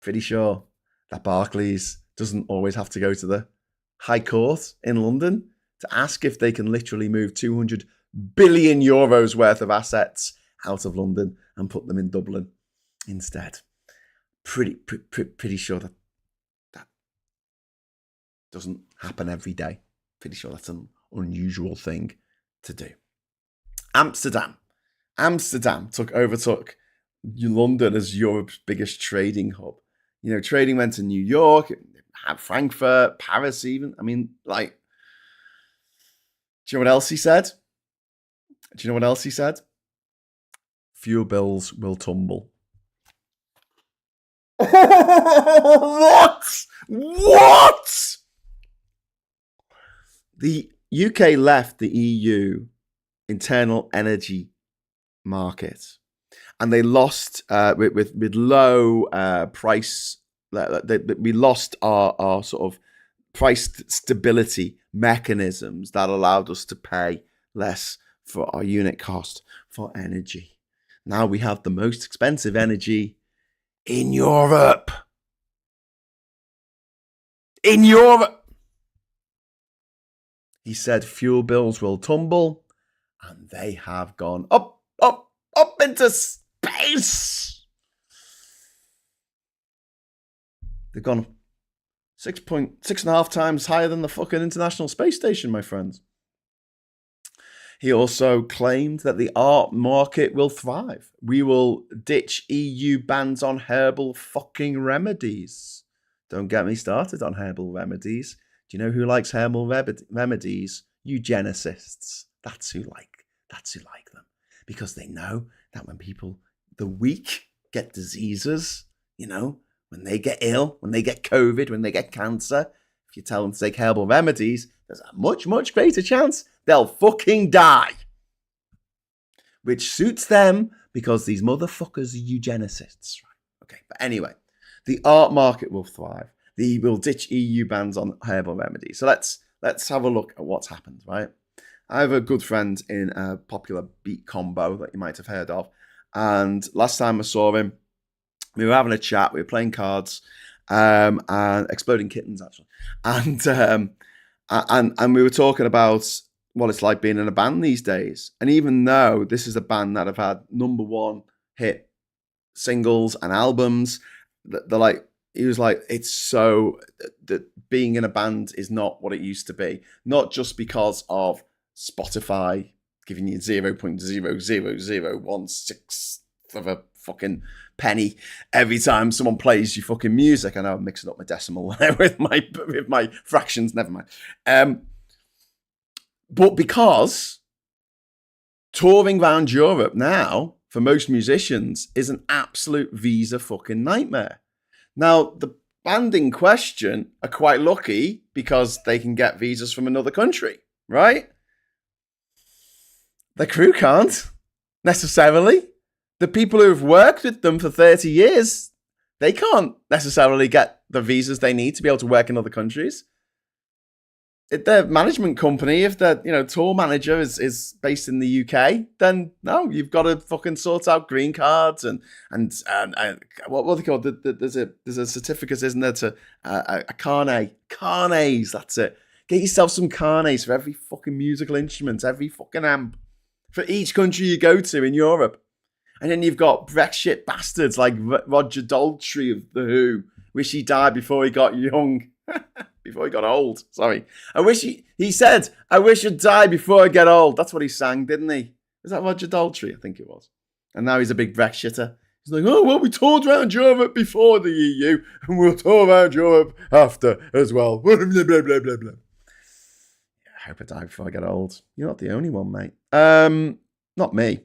pretty sure that Barclays doesn't always have to go to the High Court in London to ask if they can literally move 200 billion euros worth of assets out of London and put them in Dublin instead. Pretty sure that doesn't happen every day. Pretty sure that's an unusual thing to do. Amsterdam overtook London as Europe's biggest trading hub. You know, trading went to New York, Frankfurt, Paris even. I mean, like, do you know what else he said? Fuel bills will tumble. What? The UK left the EU internal energy market, and they lost with low price. We lost our sort of price stability mechanisms that allowed us to pay less for our unit cost for energy. Now we have the most expensive energy in Europe. He said fuel bills will tumble, and they have gone up into space. They've gone 6.5 times higher than the fucking International Space Station, my friends. He also claimed that the art market will thrive. We will ditch EU bans on herbal fucking remedies. Don't get me started on herbal remedies. Do you know who likes herbal remedies? Eugenicists. That's who like them. Because they know that when people, the weak, get diseases, you know, when they get ill, when they get COVID, when they get cancer, if you tell them to take herbal remedies, there's a much, much greater chance they'll fucking die. Which suits them because these motherfuckers are eugenicists. Okay, but anyway, the art market will thrive. We'll ditch EU bans on herbal remedies. So let's have a look at what's happened, right? I have a good friend in a popular beat combo that you might have heard of. And last time I saw him, we were having a chat, we were playing cards, and exploding kittens actually. And we were talking about what it's like being in a band these days. And even though this is a band that have had #1 hit singles and albums, they're like, he was like, it's so that being in a band is not what it used to be. Not just because of Spotify giving you 0.00016 of a fucking penny every time someone plays your fucking music. I know I'm mixing up my decimal with my fractions. Never mind. But because touring around Europe now for most musicians is an absolute visa fucking nightmare. Now, the band in question are quite lucky because they can get visas from another country, right? The crew can't, necessarily. The people who've worked with them for 30 years, they can't necessarily get the visas they need to be able to work in other countries. If their management company, if their tour manager is based in the UK, then no, you've got to fucking sort out green cards and what are they called? There's a certificate, isn't there, to a carnets. That's it. Get yourself some carnets for every fucking musical instrument, every fucking amp for each country you go to in Europe. And then you've got Brexit bastards like Roger Daltrey of The Who. Wish he died before he got young. Before he got old. Sorry. He said, I wish I'd die before I get old. That's what he sang, didn't he? Is that Roger Daltrey? I think it was. And now he's a big Brexiter. He's like, oh, well, we toured around Europe before the EU, and we'll tour around Europe after as well. Blah, blah, blah, blah, blah, blah. I hope I die before I get old. You're not the only one, mate. Not me.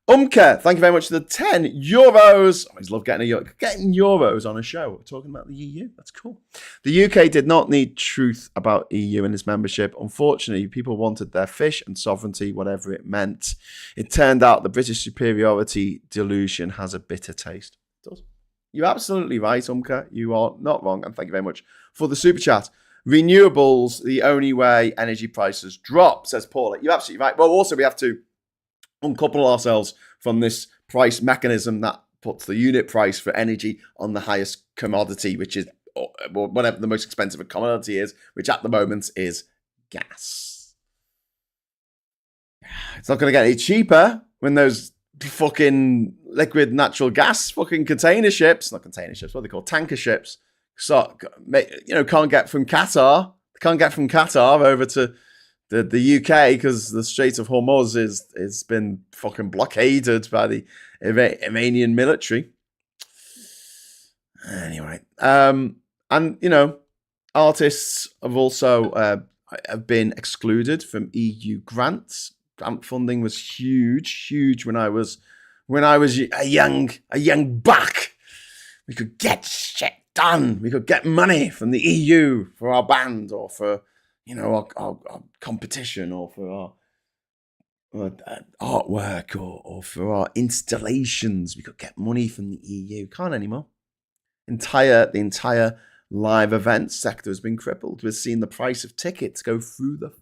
Umke, thank you very much for the €10. I always love getting euros on a show. We're talking about the EU. That's cool. The UK did not need truth about EU and its membership. Unfortunately, people wanted their fish and sovereignty, whatever it meant. It turned out the British superiority delusion has a bitter taste. It does. You're absolutely right, Umke. You are not wrong. And thank you very much for the super chat. Renewables, the only way energy prices drop, says Paula. You're absolutely right. Well, also, we have to uncouple ourselves from this price mechanism that puts the unit price for energy on the highest commodity, which is whatever the most expensive commodity is, which at the moment is gas. It's not going to get any cheaper when those fucking liquid natural gas fucking what are they called? Tanker ships. So, can't get from Qatar over to the UK because the Strait of Hormuz is been fucking blockaded by the Iranian military. Anyway, artists have also have been excluded from EU grants. Grant funding was huge when I was a young buck. We could get shit done. We could get money from the EU for our band or for our competition or for our artwork or for our installations. We could get money from the EU. Can't anymore. The entire live event sector has been crippled. We've seen the price of tickets go through the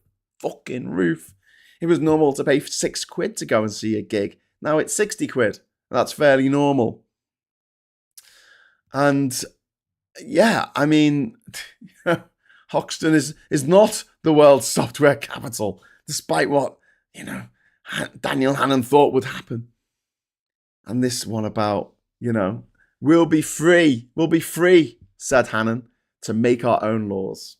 fucking roof. It was normal to pay £6 to go and see a gig. Now it's 60 quid. That's fairly normal. And yeah, I mean, Hoxton is not the world's software capital, despite what, Daniel Hannan thought would happen. And this one about, we'll be free, said Hannan, to make our own laws.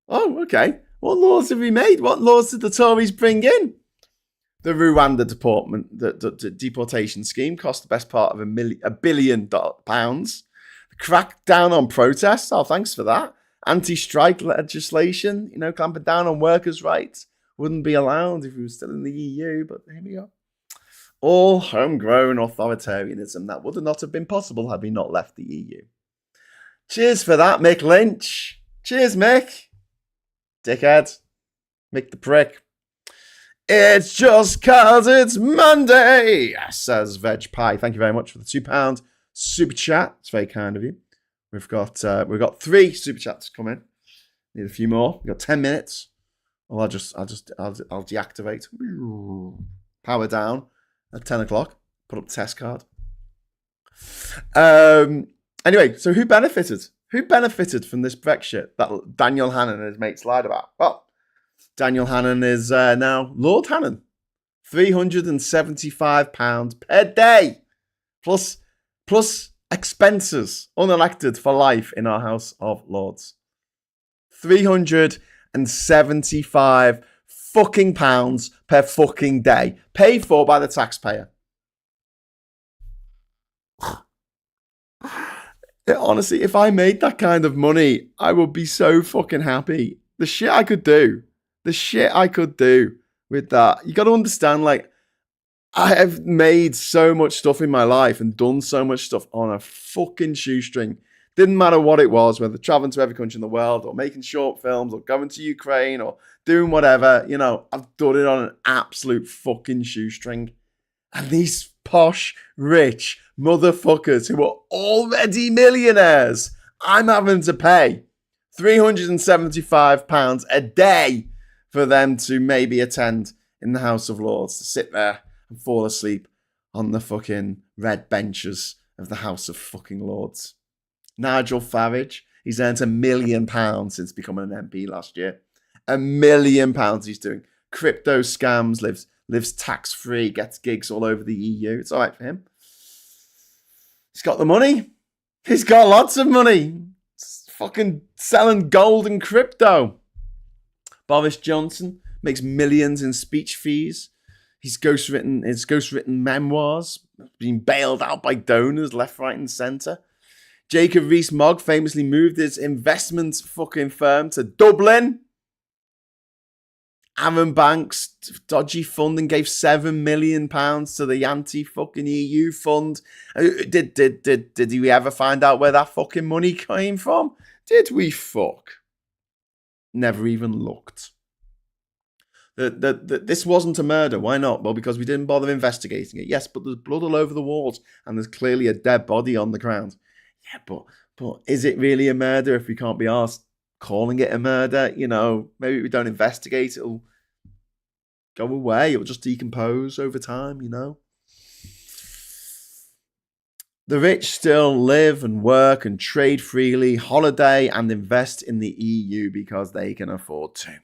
Oh, okay. What laws have we made? What laws did the Tories bring in? The Rwanda deportation scheme cost the best part of £1 billion. The crackdown on protests. Oh, thanks for that. Anti-strike legislation, clamping down on workers' rights. Wouldn't be allowed if we were still in the EU, but here we go. All homegrown authoritarianism that would not have been possible had we not left the EU. Cheers for that, Mick Lynch. Cheers, Mick. Dickhead. Mick the prick. It's just 'cause it's Monday, says Veg Pie. Thank you very much for the £2 super chat. It's very kind of you. We've got 3 super chats come in. Need a few more. We've got 10 minutes. Well, I'll deactivate. Power down at 10 o'clock. Put up the test card. Anyway, so who benefited? Who benefited from this Brexit that Daniel Hannan and his mates lied about? Well, Daniel Hannan is now Lord Hannan. £375 per day. Plus Expenses, unelected for life in our House of Lords. 375 fucking pounds per fucking day, paid for by the taxpayer. Honestly, if I made that kind of money, I would be so fucking happy. The shit I could do with that. You got to understand, like, I have made so much stuff in my life and done so much stuff on a fucking shoestring. Didn't matter what it was, whether traveling to every country in the world or making short films or going to Ukraine or doing whatever, you know, I've done it on an absolute fucking shoestring. And these posh, rich motherfuckers who are already millionaires, I'm having to pay £375 a day for them to maybe attend in the House of Lords, to sit there and fall asleep on the fucking red benches of the House of fucking Lords. Nigel Farage, he's earned £1 million since becoming an MP last year. £1 million he's doing. Crypto scams, lives tax-free, gets gigs all over the EU. It's all right for him. He's got the money. He's got lots of money. He's fucking selling gold and crypto. Boris Johnson makes millions in speech fees. His ghostwritten memoirs, being bailed out by donors left, right, and centre. Jacob Rees-Mogg famously moved his investment fucking firm to Dublin. Aaron Banks, dodgy funding, gave £7 million to the anti-fucking EU fund. Did we ever find out where that fucking money came from? Did we fuck? Never even looked. This wasn't a murder. Why not? Well, because we didn't bother investigating it. Yes, but there's blood all over the walls and there's clearly a dead body on the ground. Yeah, but is it really a murder if we can't be asked calling it a murder? You know, maybe we don't investigate, it'll go away. It'll just decompose over time, you know. The rich still live and work and trade freely, holiday and invest in the EU because they can afford to.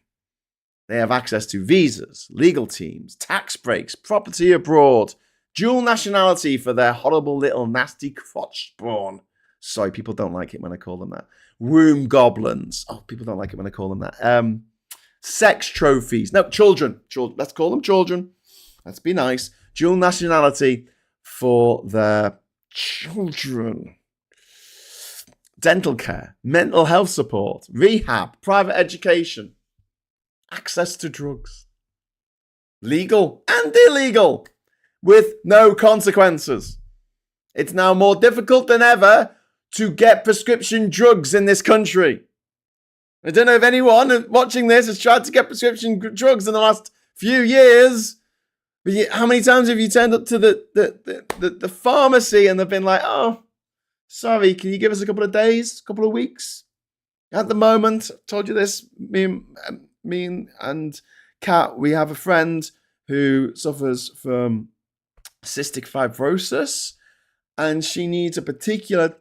They have access to visas, legal teams, tax breaks, property abroad, dual nationality for their horrible little nasty crotch spawn. Sorry, people don't like it when I call them that. Womb goblins. Oh, people don't like it when I call them that. Sex trophies. No, children. Let's call them children. Let's be nice. Dual nationality for their children. Dental care, mental health support, rehab, private education. Access to drugs. Legal and illegal. With no consequences. It's now more difficult than ever to get prescription drugs in this country. I don't know if anyone watching this has tried to get prescription drugs in the last few years. But how many times have you turned up to the pharmacy and they've been like, oh, sorry, can you give us a couple of days, a couple of weeks? At the moment, I told you this, me and Kat, we have a friend who suffers from cystic fibrosis and she needs a particular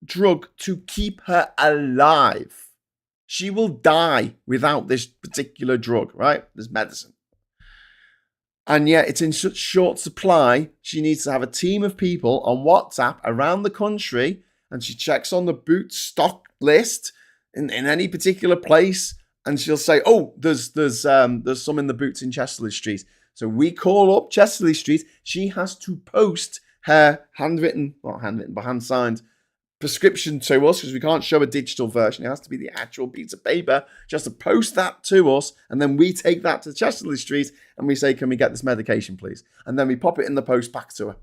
drug to keep her alive. She will die without this particular drug, right? This medicine. And yet it's in such short supply, she needs to have a team of people on WhatsApp around the country, and she checks on the boot stock list in any particular place, and she'll say, oh, there's some in the boots in Chesterley Street. So we call up Chesterley Street. She has to post her hand-signed prescription to us because we can't show a digital version. It has to be the actual piece of paper. She has to post that to us, and then we take that to Chesterley Street and we say, can we get this medication, please? And then we pop it in the post back to her.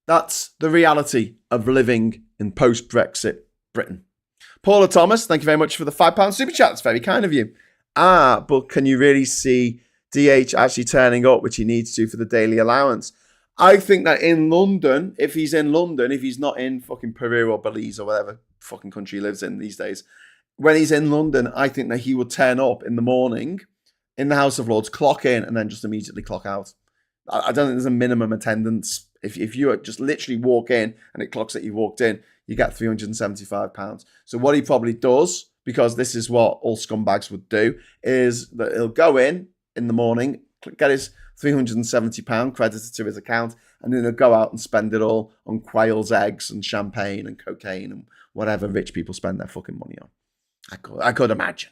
That's the reality of living in post-Brexit Britain. Paula Thomas, thank you very much for the £5 super chat. It's very kind of you. But can you really see DH actually turning up, which he needs to for the daily allowance? I think that in London, if he's not in fucking Peru or Belize or whatever fucking country he lives in these days, when he's in London, I think that he would turn up in the morning in the House of Lords, clock in, and then just immediately clock out. I don't think there's a minimum attendance. If you just literally walk in and it clocks that you walked in, you get £375. So what he probably does, because this is what all scumbags would do, is that he'll go in the morning, get his £370 credited to his account, and then he'll go out and spend it all on quail's eggs and champagne and cocaine and whatever rich people spend their fucking money on. I could imagine.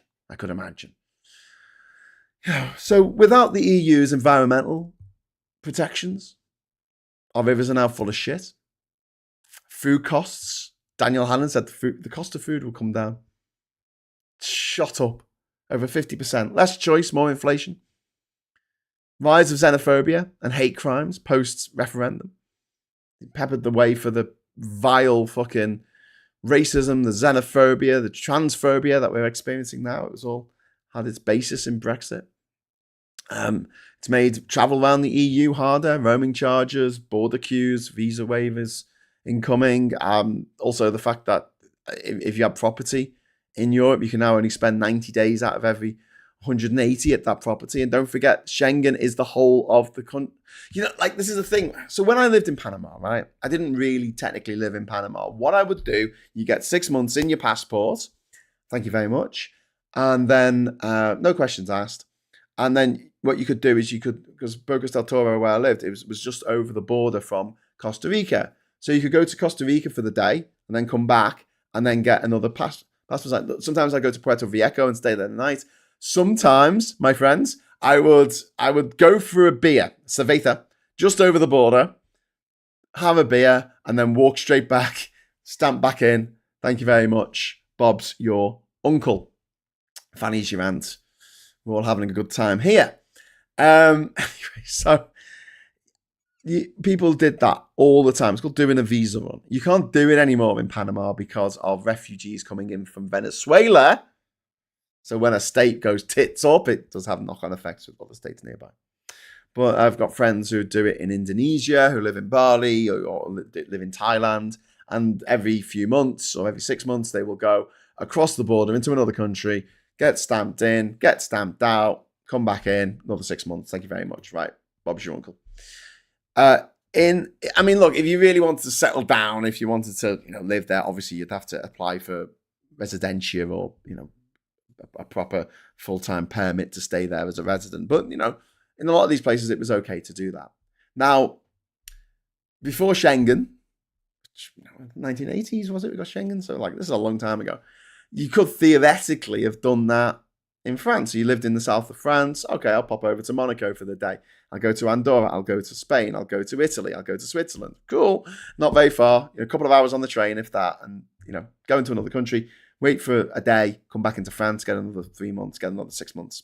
So without the EU's environmental protections, our rivers are now full of shit. Food costs. Daniel Hannan said the cost of food will come down. Shot up over 50%. Less choice, more inflation. Rise of xenophobia and hate crimes post-referendum. It peppered the way for the vile fucking racism, the xenophobia, the transphobia that we're experiencing now. It was all had its basis in Brexit. It's made travel around the EU harder, roaming charges, border queues, visa waivers incoming. Also the fact that if you have property in Europe, you can now only spend 90 days out of every 180 at that property. And don't forget, Schengen is the whole of the country. You know, like, this is the thing. So when I lived in Panama, right, I didn't really technically live in Panama. What I would do, you get 6 months in your passport. Thank you very much. And then no questions asked. And then what you could do is because Bocas del Toro, where I lived, it was just over the border from Costa Rica. So you could go to Costa Rica for the day and then come back and then get another passport. Sometimes I go to Puerto Viejo and stay there the night. Sometimes, my friends, I would go for a beer, cerveza, just over the border, have a beer, and then walk straight back, stamp back in. Thank you very much. Bob's your uncle. Fanny's your aunt. We're all having a good time here. Anyway, so people did that all the time. It's called doing a visa run. You can't do it anymore in Panama because of refugees coming in from Venezuela. So when a state goes tits up, it does have knock-on effects with other states nearby. But I've got friends who do it in Indonesia, who live in Bali or live in Thailand. And every few months or every 6 months, they will go across the border into another country, get stamped in, get stamped out, come back in, another 6 months. Thank you very much. Right. Bob's your uncle. Look, if you really wanted to settle down, if you wanted to, live there, obviously you'd have to apply for residencia or, a proper full-time permit to stay there as a resident. But, in a lot of these places, it was okay to do that. Now, before Schengen, 1980s, was it? We got Schengen? So, this is a long time ago. You could theoretically have done that in France. So you lived in the south of France. Okay, I'll pop over to Monaco for the day. I'll go to Andorra. I'll go to Spain. I'll go to Italy. I'll go to Switzerland. Cool. Not very far. A couple of hours on the train, if that. And, go into another country. Wait for a day, come back into France, get another 3 months, get another 6 months.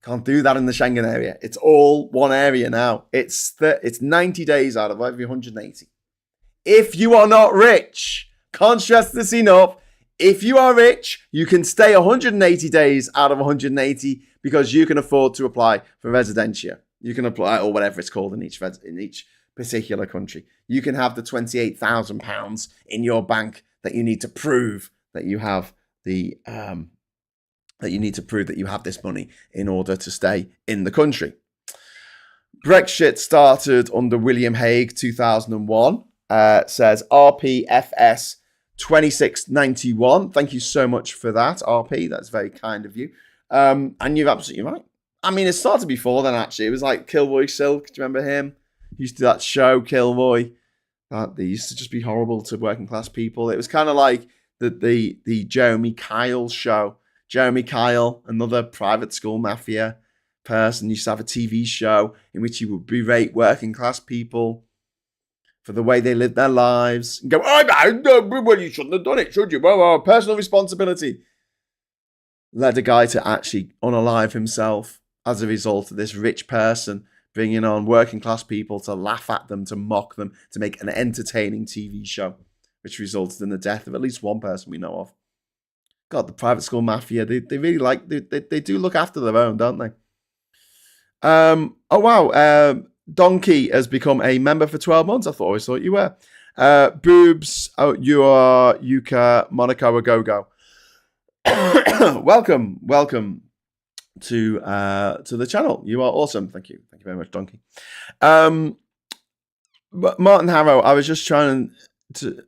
Can't do that in the Schengen area. It's all one area now. It's 90 days out of every 180. If you are not rich, can't stress this enough, if you are rich, you can stay 180 days out of 180 because you can afford to apply for residencia. You can apply, or whatever it's called in each particular country. You can have the £28,000 in your bank that you need to prove that you have this money in order to stay in the country. Brexit started under William Hague 2001. Says RPFS 2691. Thank you so much for that, RP. That's very kind of you. And you're absolutely right. It started before then, actually. It was like Kilroy Silk. Do you remember him? He used to do that show, Kilroy. They used to just be horrible to working class people. It was kind of like the Jeremy Kyle show. Jeremy Kyle, another private school mafia person, used to have a TV show in which he would berate working class people for the way they lived their lives and go, well, you shouldn't have done it, should you? Well, personal responsibility. Led a guy to actually unalive himself as a result of this rich person bringing on working class people to laugh at them, to mock them, to make an entertaining TV show, which resulted in the death of at least one person we know of. God, the private school mafia, they really they do look after their own, don't they? Donkey has become a member for 12 months. I always thought you were. Boobs, you are Yuka Monaco a go-go. Welcome to the channel. You are awesome. Thank you very much, Donkey. But Martin Harrow, I was just trying to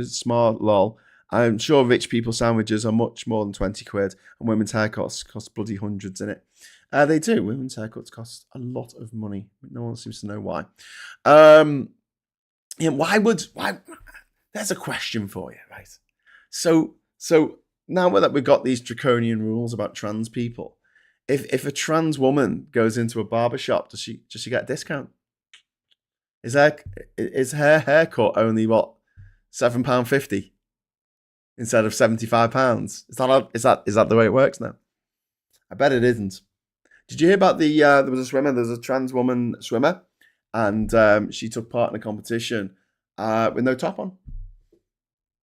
smart lol. I'm sure rich people sandwiches are much more than 20 quid, and women's haircuts cost bloody hundreds in it. They do. Women's haircuts cost a lot of money. No one seems to know why. Why? There's a question for you, right? So now that we've got these draconian rules about trans people, if a trans woman goes into a barber shop, does she get a discount? Is her haircut only what £7.50 instead of £75? Is that the way it works now? I bet it isn't. Did you hear about there was a swimmer? There's a trans woman swimmer, and she took part in a competition with no top on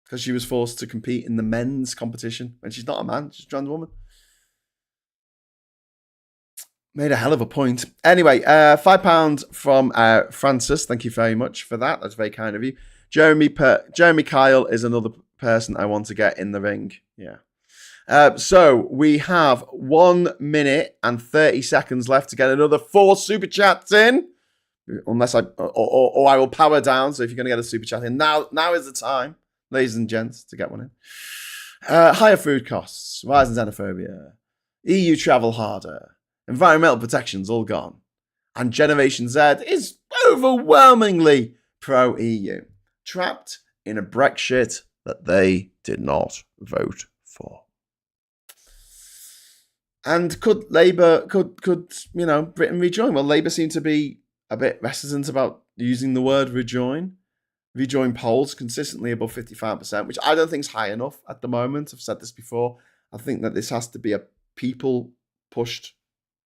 because she was forced to compete in the men's competition, and she's not a man; she's a trans woman. Made a hell of a point. Anyway, £5 from Francis. Thank you very much for that. That's very kind of you. Jeremy Kyle is another person I want to get in the ring. Yeah. So we have 1 minute and 30 seconds left to get another 4 super chats in. Unless I will power down. So if you're going to get a super chat in, now is the time, ladies and gents, to get one in. Higher food costs, rising xenophobia, EU travel harder, environmental protections all gone, and Generation Z is overwhelmingly pro-EU, trapped in a Brexit that they did not vote for. And could Labour, could Britain rejoin? Well, Labour seem to be a bit reticent about using the word rejoin. Rejoin polls consistently above 55%, which I don't think is high enough at the moment. I've said this before. I think that this has to be a people-pushed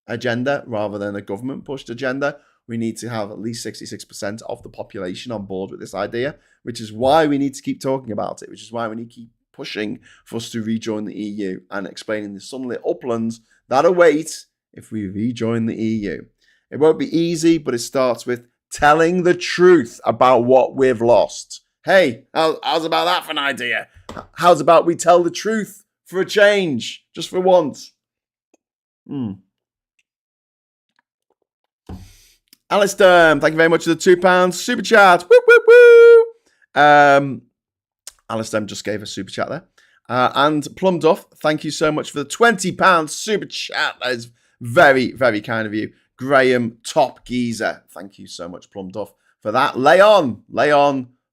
agenda rather than a government-pushed agenda. We need to have at least 66% of the population on board with this idea, which is why we need to keep talking about it, which is why we need to keep pushing for us to rejoin the EU and explaining the sunlit uplands that await if we rejoin the EU. It won't be easy, but it starts with telling the truth about what we've lost. Hey, how's about that for an idea? How's about we tell the truth for a change, just for once? Alistair, thank you very much for the £2 super chat. Woo, woo, woo. Alistair just gave a super chat there. And Plum Duff, thank you so much for the £20 super chat. That is very, very kind of you. Graham Top Geezer, thank you so much, Plum Duff, for that. Lay on,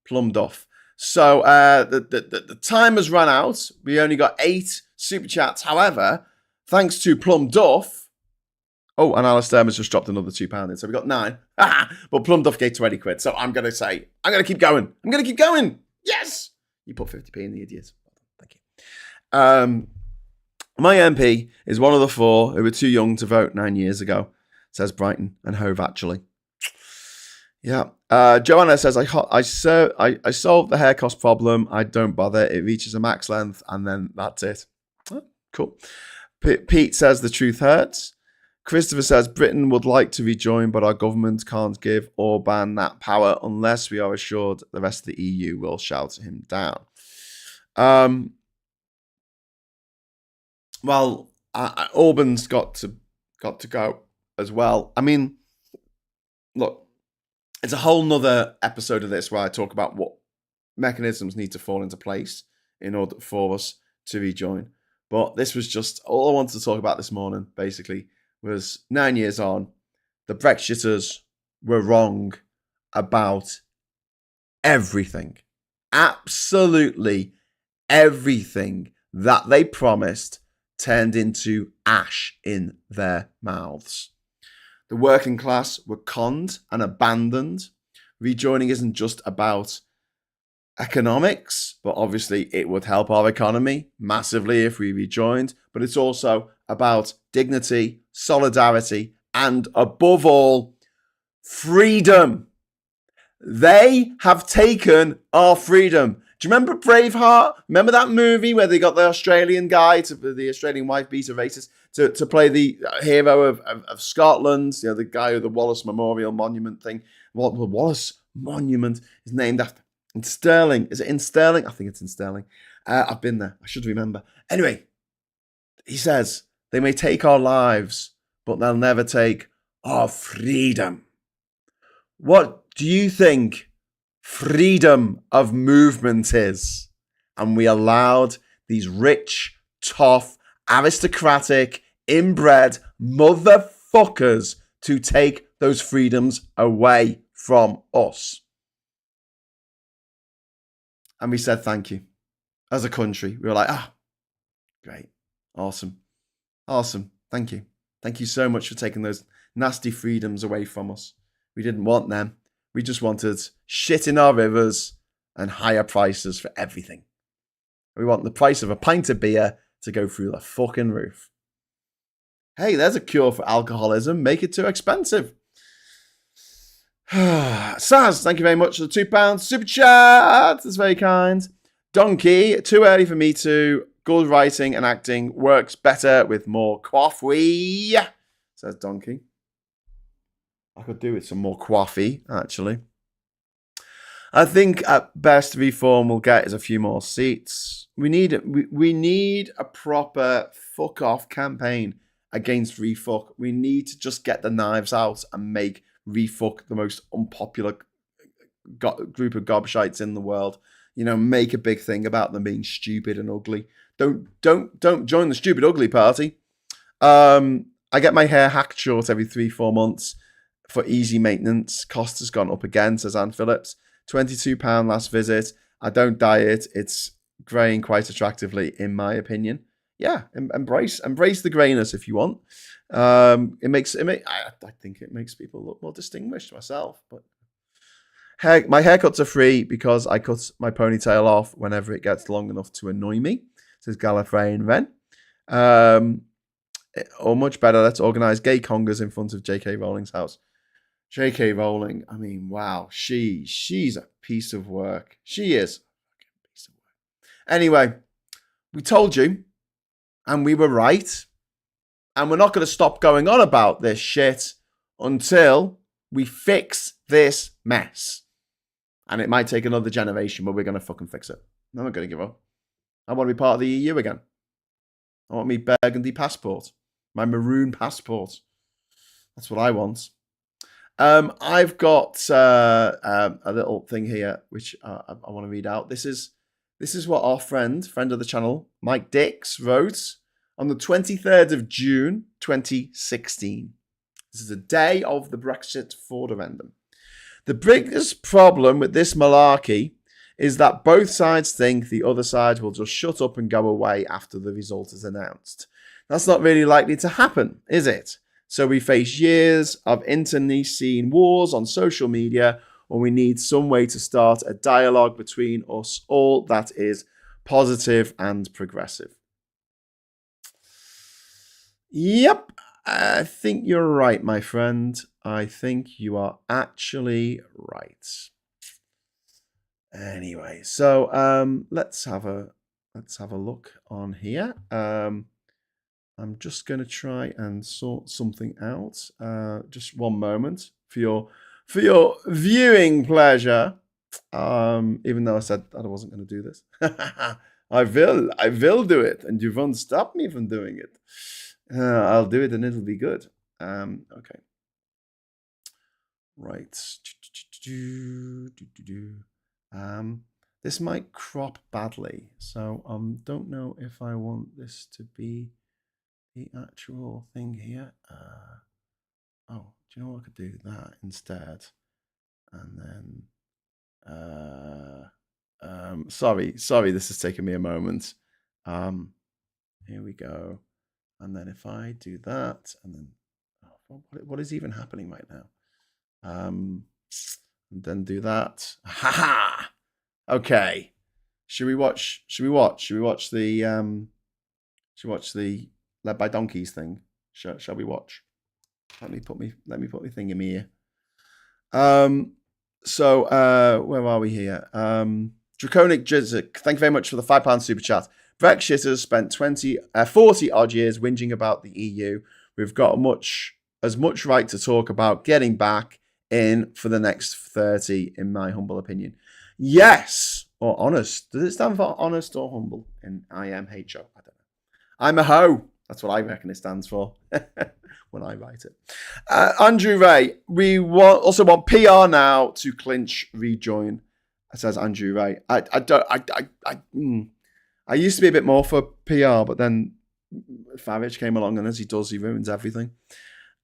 Plum Duff. So the time has run out. We only got 8 super chats. However, thanks to Plum Duff. Oh, and Alistair has just dropped another £2 in. So we got 9. But Plum Duff gave 20 quid. So I'm going to keep going. Yes. You put 50p in, the idiot. Thank you. My MP is one of the 4 who were too young to vote 9 years ago, says Brighton and Hove, actually. Yeah. Joanna says, I solved the hair cost problem. I don't bother. It reaches a max length and then that's it. Oh, cool. Pete says, the truth hurts. Christopher says, Britain would like to rejoin, but our government can't give Orban that power unless we are assured the rest of the EU will shout him down. Well, Orban's got to go as well. I mean, look, it's a whole nother episode of this where I talk about what mechanisms need to fall into place in order for us to rejoin. But this was just all I wanted to talk about this morning, basically, was 9 years on, the Brexiters were wrong about everything. Absolutely everything that they promised turned into ash in their mouths. The working class were conned and abandoned. Rejoining isn't just about economics, but obviously it would help our economy massively if we rejoined, but it's also about dignity, solidarity, and above all, freedom. They have taken our freedom. Do you remember Braveheart? Remember that movie where they got the Australian guy, the Australian wife beater racist, to play the hero of Scotland, the guy with the Wallace Memorial Monument thing. What the Wallace Monument is named after. In Stirling. Is it in Stirling? I think it's in Stirling. I've been there. I should remember. Anyway, he says, they may take our lives, but they'll never take our freedom. What do you think freedom of movement is? And we allowed these rich, tough, aristocratic, inbred motherfuckers to take those freedoms away from us. And we said thank you. As a country, we were like, great, awesome, thank you. Thank you so much for taking those nasty freedoms away from us. We didn't want them. We just wanted shit in our rivers and higher prices for everything. We want the price of a pint of beer to go through the fucking roof. Hey, there's a cure for alcoholism. Make it too expensive. Saz, thank you very much for the £2 super chat. That's very kind. Donkey, too early for me to. Good writing and acting works better with more coffee, says Donkey. I could do with some more coffee, actually. I think at best reform we'll get is a few more seats. We need a proper fuck off campaign against refuck. We need to just get the knives out and make refuck the most unpopular group of gobshites in the world. Make a big thing about them being stupid and ugly. Don't join the stupid ugly party. I get my hair hacked short every 3-4 months for easy maintenance. Cost has gone up again, says Anne Phillips. £22 last visit. I don't dye it. It's greying quite attractively, in my opinion. Yeah, embrace the greyness if you want. I think it makes people look more distinguished myself. But my haircuts are free because I cut my ponytail off whenever it gets long enough to annoy me, says Gallifreyan Ren. Or much better, let's organise gay congas in front of J.K. Rowling's house. J.K. Rowling, I mean, wow, she's a piece of work. She is a piece of work. Anyway, we told you, and we were right, and we're not going to stop going on about this shit until we fix this mess. And it might take another generation, but we're going to fucking fix it. I'm not going to give up. I want to be part of the EU again. I want me burgundy passport. My maroon passport. That's what I want. I've got a little thing here which I want to read out. This is what our friend of the channel, Mike Dix, wrote on the 23rd of June, 2016. This is the day of the Brexit referendum. The biggest problem with this malarkey is that both sides think the other side will just shut up and go away after the result is announced. That's not really likely to happen, is it? So we face years of internecine wars on social media, or we need some way to start a dialogue between us all that is positive and progressive. Yep, I think you're right, my friend. I think you are actually right. Anyway, so let's have a look on here. I'm just going to try and sort something out. Just one moment for your viewing pleasure. Even though I said that I wasn't going to do this, I will do it, and you won't stop me from doing it. I'll do it, and it'll be good. Okay. Right. This might crop badly, so don't know if I want this to be the actual thing here. Do you know what I could do? That instead, and then sorry, this has taken me a moment. Here we go, and then if I do that, and then what is even happening right now? And then do that. Ha! Okay. Should we watch the Led by Donkeys thing? Shall we watch? Let me put my thing in my ear. So where are we here? Draconic Jizik, thank you very much for the £5 super chat. Brexiters spent 40 odd years whinging about the EU. We've got as much right to talk about getting back in for the next 30, in my humble opinion. Yes, or honest. Does it stand for honest or humble in IMHO? I don't know. I'm a hoe. That's what I reckon it stands for when I write it. Andrew Ray, we also want PR now to clinch rejoin. Says Andrew Ray. I used to be a bit more for PR, but then Farage came along, and as he does, he ruins everything.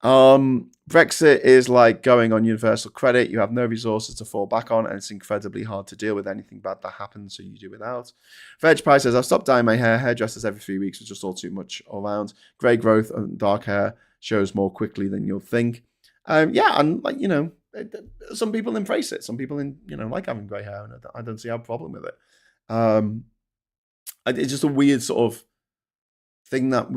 Brexit is like going on universal credit. You have no resources to fall back on, and it's incredibly hard to deal with anything bad that happens, so you do without. Veg Pie says, I've stopped dyeing my hair. Hairdressers every 3 weeks was just all too much all around. Grey growth and dark hair shows more quickly than you'll think. Yeah, and like, you know, some people embrace it. Some people, like having grey hair, and I don't see a problem with it. It's just a weird sort of thing that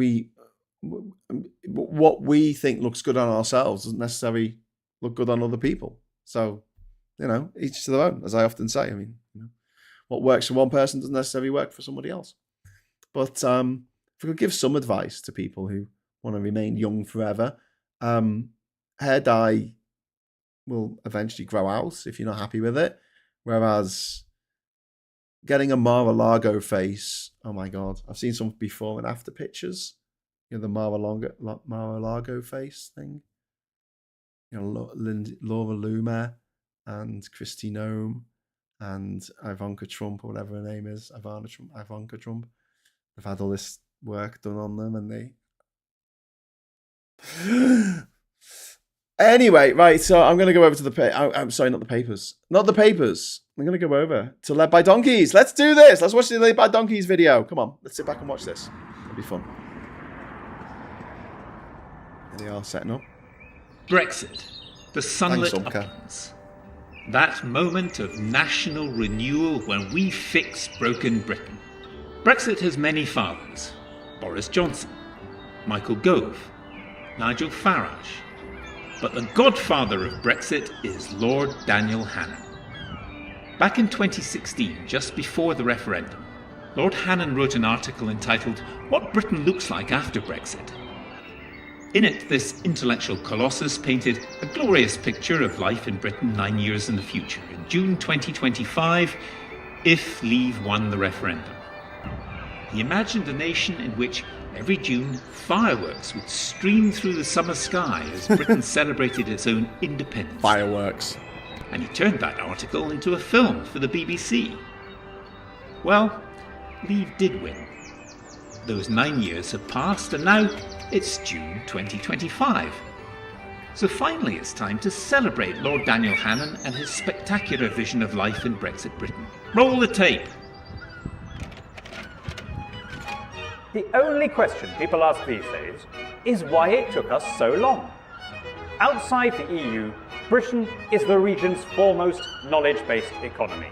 what we think looks good on ourselves doesn't necessarily look good on other people. So, each to their own, as I often say. I mean, what works for one person doesn't necessarily work for somebody else. But if we could give some advice to people who want to remain young forever, hair dye will eventually grow out if you're not happy with it. Whereas getting a Mar-a-Lago face, oh my God, I've seen some before and after pictures. The Mar-a-Lago face thing. Laura Loomer and Kristi Noem and Ivanka Trump, or whatever her name is, Ivanka Trump. They've had all this work done on them, and they... Anyway, right, so I'm going to go over to I'm sorry, not the papers. Not the papers. I'm going to go over to Led by Donkeys. Let's do this. Let's watch the Led by Donkeys video. Come on, let's sit back and watch this. It'll be fun. They are setting up. Brexit, the sunlit uplands. That moment of national renewal when we fix broken Britain. Brexit has many fathers. Boris Johnson, Michael Gove, Nigel Farage. But the godfather of Brexit is Lord Daniel Hannan. Back in 2016, just before the referendum, Lord Hannan wrote an article entitled "What Britain Looks Like After Brexit." In it, this intellectual colossus painted a glorious picture of life in Britain 9 years in the future, in June 2025, if Leave won the referendum. He imagined a nation in which every June fireworks would stream through the summer sky as Britain celebrated its own independence. Fireworks. And he turned that article into a film for the BBC. Well, Leave did win. Those 9 years have passed, and now it's June 2025. So finally it's time to celebrate Lord Daniel Hannan and his spectacular vision of life in Brexit Britain. Roll the tape. The only question people ask these days is why it took us so long. Outside the EU, Britain is the region's foremost knowledge-based economy.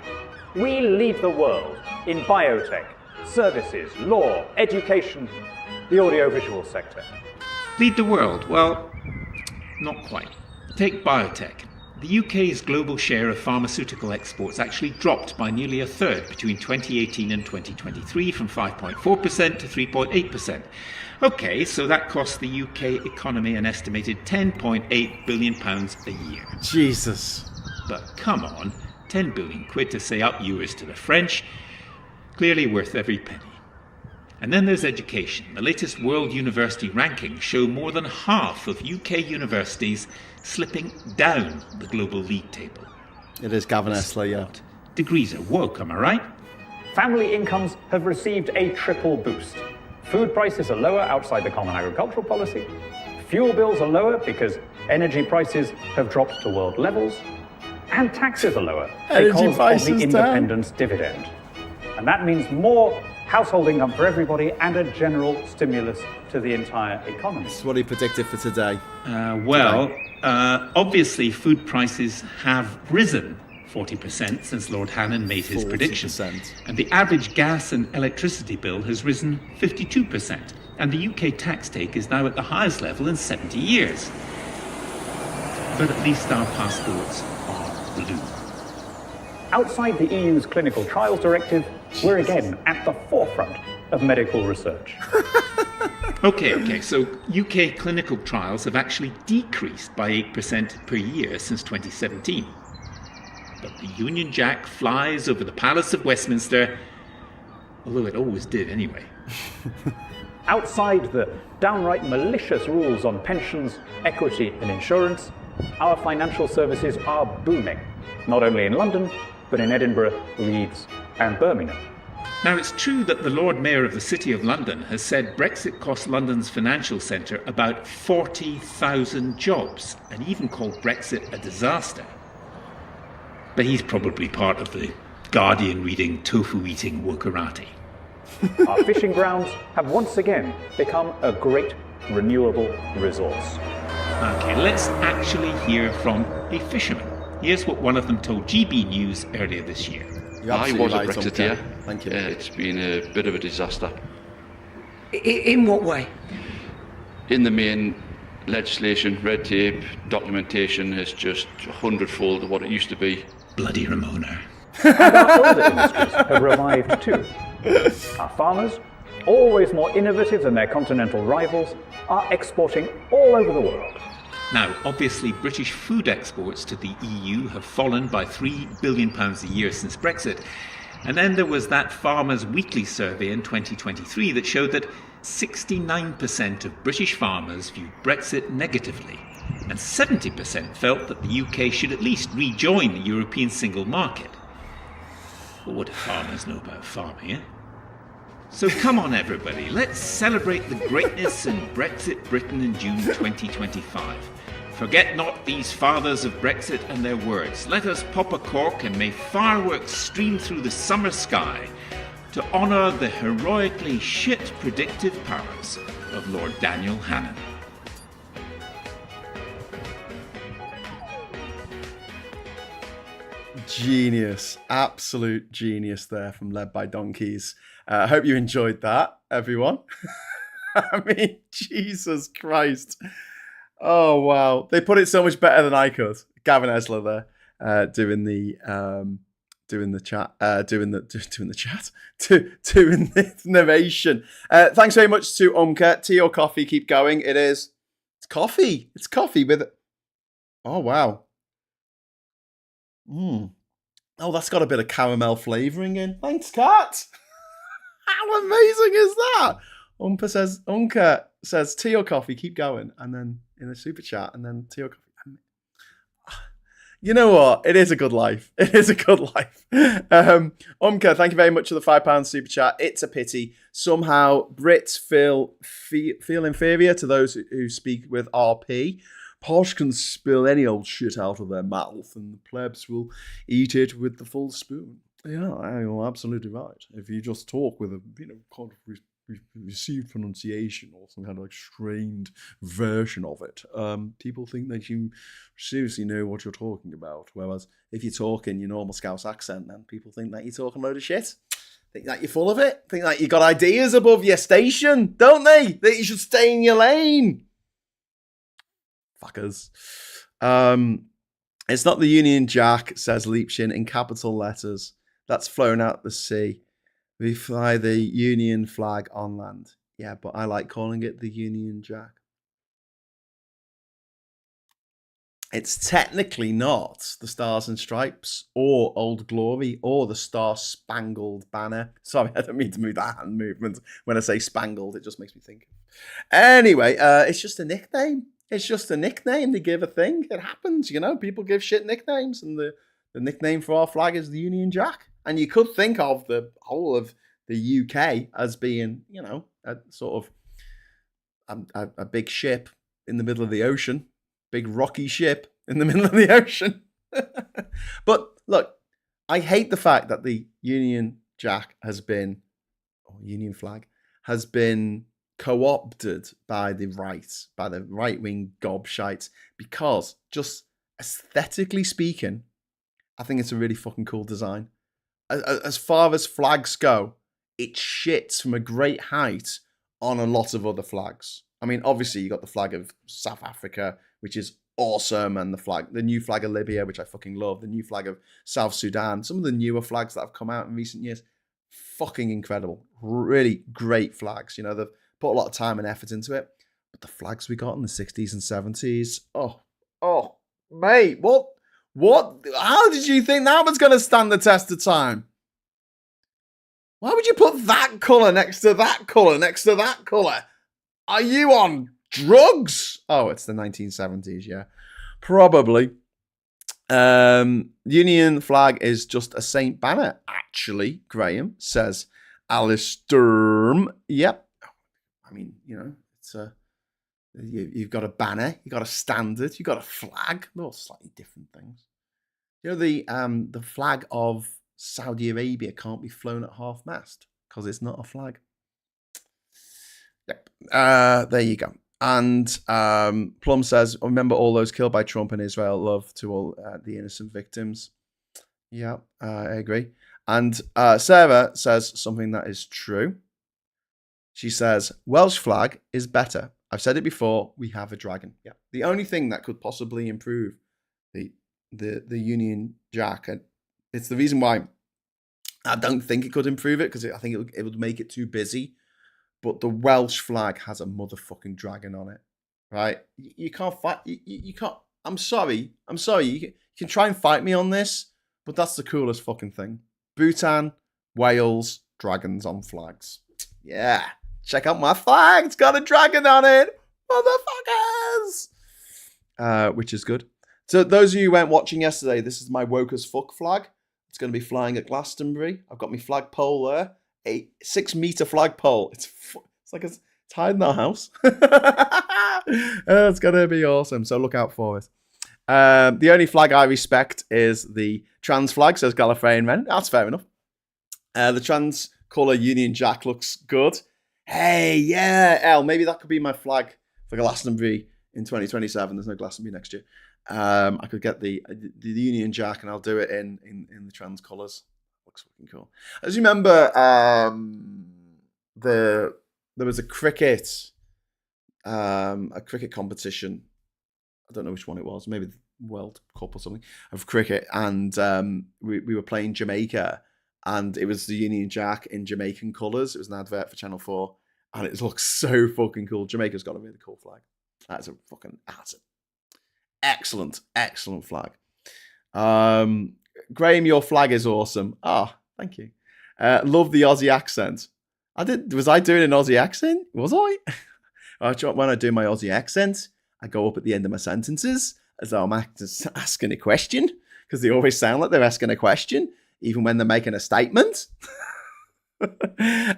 We lead the world in biotech, services, law, education, the audiovisual sector. Lead the world? Well, not quite. Take biotech. The UK's global share of pharmaceutical exports actually dropped by nearly a third between 2018 and 2023, from 5.4% to 3.8%. Okay, so that cost the UK economy an estimated £10.8 billion a year. Jesus. But come on, 10 billion quid to say up yours to the French, clearly worth every penny. And then there's education. The latest World University rankings show more than half of UK universities slipping down the global league table. It is Gavin Esler, yeah. Degrees are woke, am I right? Family incomes have received a triple boost. Food prices are lower outside the Common Agricultural Policy. Fuel bills are lower because energy prices have dropped to world levels. And taxes are lower because of the independence dividend. And that means more household income for everybody and a general stimulus to the entire economy. That's what he predicted for today. Obviously food prices have risen 40% since Lord Hannan made his 40%. Prediction. And the average gas and electricity bill has risen 52%. And the UK tax take is now at the highest level in 70 years. But at least our passports are blue. Outside the EU's clinical trials directive, we're again at the forefront of medical research. Okay, so UK clinical trials have actually decreased by 8% per year since 2017. But the Union Jack flies over the Palace of Westminster, although it always did anyway. Outside the downright malicious rules on pensions, equity and insurance, our financial services are booming, not only in London, but in Edinburgh, Leeds and Birmingham. Now, it's true that the Lord Mayor of the City of London has said Brexit cost London's financial centre about 40,000 jobs, and even called Brexit a disaster. But he's probably part of the Guardian-reading, tofu-eating wokerati. Our fishing grounds have once again become a great renewable resource. Okay, let's actually hear from a fisherman. Here's what one of them told GB News earlier this year. I was a right, Brexiteer. Thank you. It's been a bit of a disaster. In what way? In the main, legislation, red tape, documentation is just 100-fold of what it used to be. Bloody Ramona. And our older industries have revived too. Our farmers, always more innovative than their continental rivals, are exporting all over the world. Now, obviously, British food exports to the EU have fallen by £3 billion a year since Brexit. And then there was that Farmers Weekly survey in 2023 that showed that 69% of British farmers viewed Brexit negatively, and 70% felt that the UK should at least rejoin the European single market. Well, what do farmers know about farming, eh? So come on, everybody, let's celebrate the greatness in Brexit Britain in June 2025. Forget not these fathers of Brexit and their words. Let us pop a cork and may fireworks stream through the summer sky to honour the heroically shit predictive powers of Lord Daniel Hannan. Genius, absolute genius there from Led by Donkeys. I hope you enjoyed that, everyone. I mean, Jesus Christ. Oh, wow. They put it so much better than I could. Gavin Esler there doing the narration. Thanks very much to Umka. Tea or coffee, keep going. It's coffee. It's coffee with... Oh, wow. Oh, that's got a bit of caramel flavouring in. Thanks, Kat. How amazing is that? Unka says tea or coffee, keep going, and then in the super chat, and then tea or coffee. You know what? It is a good life. It is a good life. Umka, thank you very much for the £5 super chat. It's a pity. Somehow Brits feel inferior to those who speak with RP. Posh can spill any old shit out of their mouth, and the plebs will eat it with the full spoon. Yeah, you're absolutely right. If you just talk with a kind of received pronunciation or some kind of like strained version of it, people think that you seriously know what you're talking about. Whereas if you talk in your normal Scouse accent, then people think that you're talking a load of shit. Think that you're full of it. Think that you got ideas above your station, don't they? That you should stay in your lane. Fuckers. It's not the Union Jack, says Leapshin in capital letters. That's flown out the sea. We fly the Union flag on land. Yeah, but I like calling it the Union Jack. It's technically not the Stars and Stripes or Old Glory or the Star Spangled Banner. Sorry, I don't mean to move that hand movement. When I say spangled, it just makes me think. Anyway, it's just a nickname. It's just a nickname. They give a thing. It happens, People give shit nicknames, and the nickname for our flag is the Union Jack. And you could think of the whole of the UK as being, a sort of a big ship in the middle of the ocean, big rocky ship in the middle of the ocean. But look, I hate the fact that the Union Jack or Union flag has been co-opted by the right-wing gobshites, because just aesthetically speaking, I think it's a really fucking cool design. As far as flags go, it shits from a great height on a lot of other flags. I mean, obviously you got the flag of South Africa, which is awesome, and the new flag of Libya, which I fucking love, the new flag of South Sudan, some of the newer flags that have come out in recent years, fucking incredible. Really great flags. They've put a lot of time and effort into it. But the flags we got in the 60s and 70s, oh, mate, what? How did you think that was going to stand the test of time? Why would you put that colour next to that colour next to that colour? Are you on drugs? Oh, it's the 1970s, yeah. Probably. Union flag is just a Saint banner, actually, Graham says. Alice Sturm. Yep. I mean, it's you've got a banner, you've got a standard, you've got a flag. They're all slightly different things. The flag of Saudi Arabia can't be flown at half-mast because it's not a flag. Yep. There you go. And Plum says, remember all those killed by Trump and Israel. Love to all the innocent victims. Yeah, I agree. And Sarah says something that is true. She says, Welsh flag is better. I've said it before, we have a dragon. Yeah. The only thing that could possibly improve the Union Jack, and it's the reason why I don't think it could improve it, because I think it would make it too busy. But the Welsh flag has a motherfucking dragon on it, right? You can't fight. You can't. I'm sorry. You can try and fight me on this, but that's the coolest fucking thing. Bhutan, Wales, dragons on flags. Yeah. Check out my flag. It's got a dragon on it. Motherfuckers. Which is good. So those of you who weren't watching yesterday, this is my woke as fuck flag. It's going to be flying at Glastonbury. I've got my flagpole there. A 6-meter flagpole. It's like it's hiding our house. It's going to be awesome. So look out for it. The only flag I respect is the trans flag, says Gallifreyan Men. That's fair enough. The trans colour Union Jack looks good. Hey, yeah, Elle, maybe that could be my flag for Glastonbury in 2027. There's no Glastonbury next year. I could get the Union Jack and I'll do it in the trans colours. Looks fucking cool. As you remember, there was a cricket competition. I don't know which one it was. Maybe the World Cup or something of cricket, and we were playing Jamaica. And it was the Union Jack in Jamaican colours. It was an advert for Channel 4. And it looks so fucking cool. Jamaica's got a really cool flag. That's an excellent flag. Graham, your flag is awesome. Thank you. Love the Aussie accent. Was I doing an Aussie accent? Was I? When I do my Aussie accent, I go up at the end of my sentences as though I'm asking a question. Because they always sound like they're asking a question. Even when they're making a statement.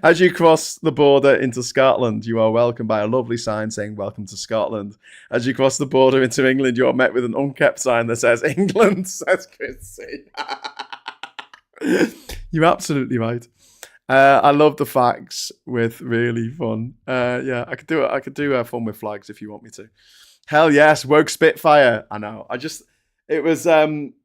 As you cross the border into Scotland, you are welcomed by a lovely sign saying welcome to Scotland. As you cross the border into England, you are met with an unkept sign that says England, says Chrissy. You're absolutely right. I love the facts with really fun. Yeah, I could do fun with flags if you want me to. Hell yes, woke Spitfire. I know. It was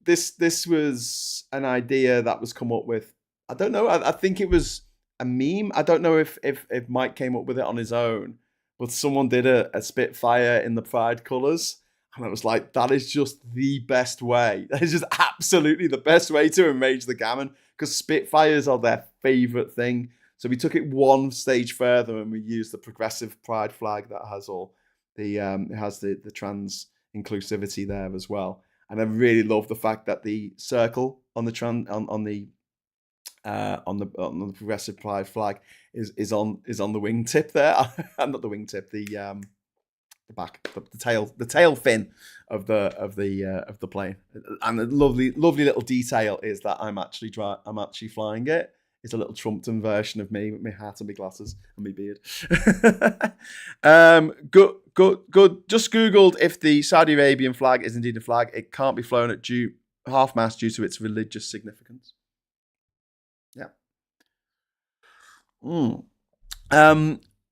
this was an idea that was come up with. I don't know. I think it was a meme. I don't know if Mike came up with it on his own, but someone did a Spitfire in the Pride colours, and I was like, that is just the best way. That is just absolutely the best way to enrage the gammon, because Spitfires are their favourite thing. So we took it one stage further and we used the progressive Pride flag that has all the it has the trans inclusivity there as well. And I really love the fact that the circle on the progressive Pride flag is on the wingtip there, not the wingtip, the back, the tail fin of the plane. And the lovely little detail is that I'm actually flying it. It's a little Trumpton version of me with my hat and my glasses and my beard. Good. Just Googled if the Saudi Arabian flag is indeed a flag. It can't be flown at half-mast due to its religious significance. Yeah.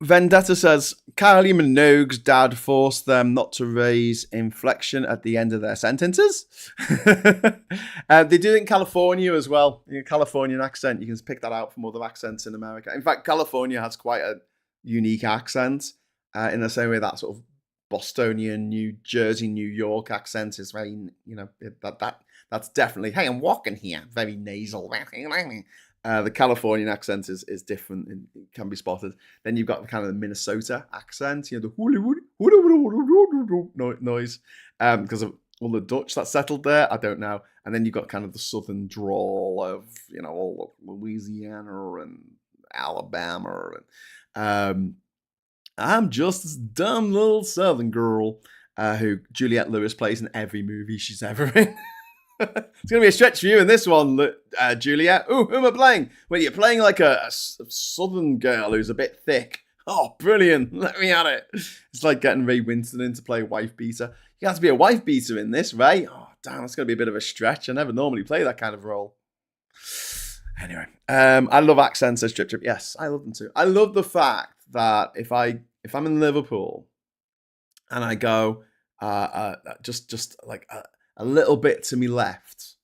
Vendetta says, Kylie Minogue's dad forced them not to raise inflection at the end of their sentences. They do it in California as well. In a Californian accent, you can pick that out from other accents in America. In fact, California has quite a unique accent in the same way that sort of Bostonian, New Jersey, New York accent is very, that's definitely, hey, I'm walking here, very nasal. The Californian accent is different and it can be spotted. Then you've got kind of the Minnesota accent, the noise, because of all the Dutch that settled there. I don't know. And then you've got kind of the southern drawl of, all of Louisiana and Alabama. And I'm just this dumb little southern girl who Juliette Lewis plays in every movie she's ever in. It's going to be a stretch for you in this one, Juliet. Ooh, who am I playing? Well, you're playing like a southern girl who's a bit thick. Oh, brilliant. Let me at it. It's like getting Ray Winston in to play wife beater. You have to be a wife beater in this, Ray. Oh, damn, it's going to be a bit of a stretch. I never normally play that kind of role. Anyway, I love accents as Trip. Yes, I love them too. I love the fact that if I'm in Liverpool and I go just like a little bit to me left,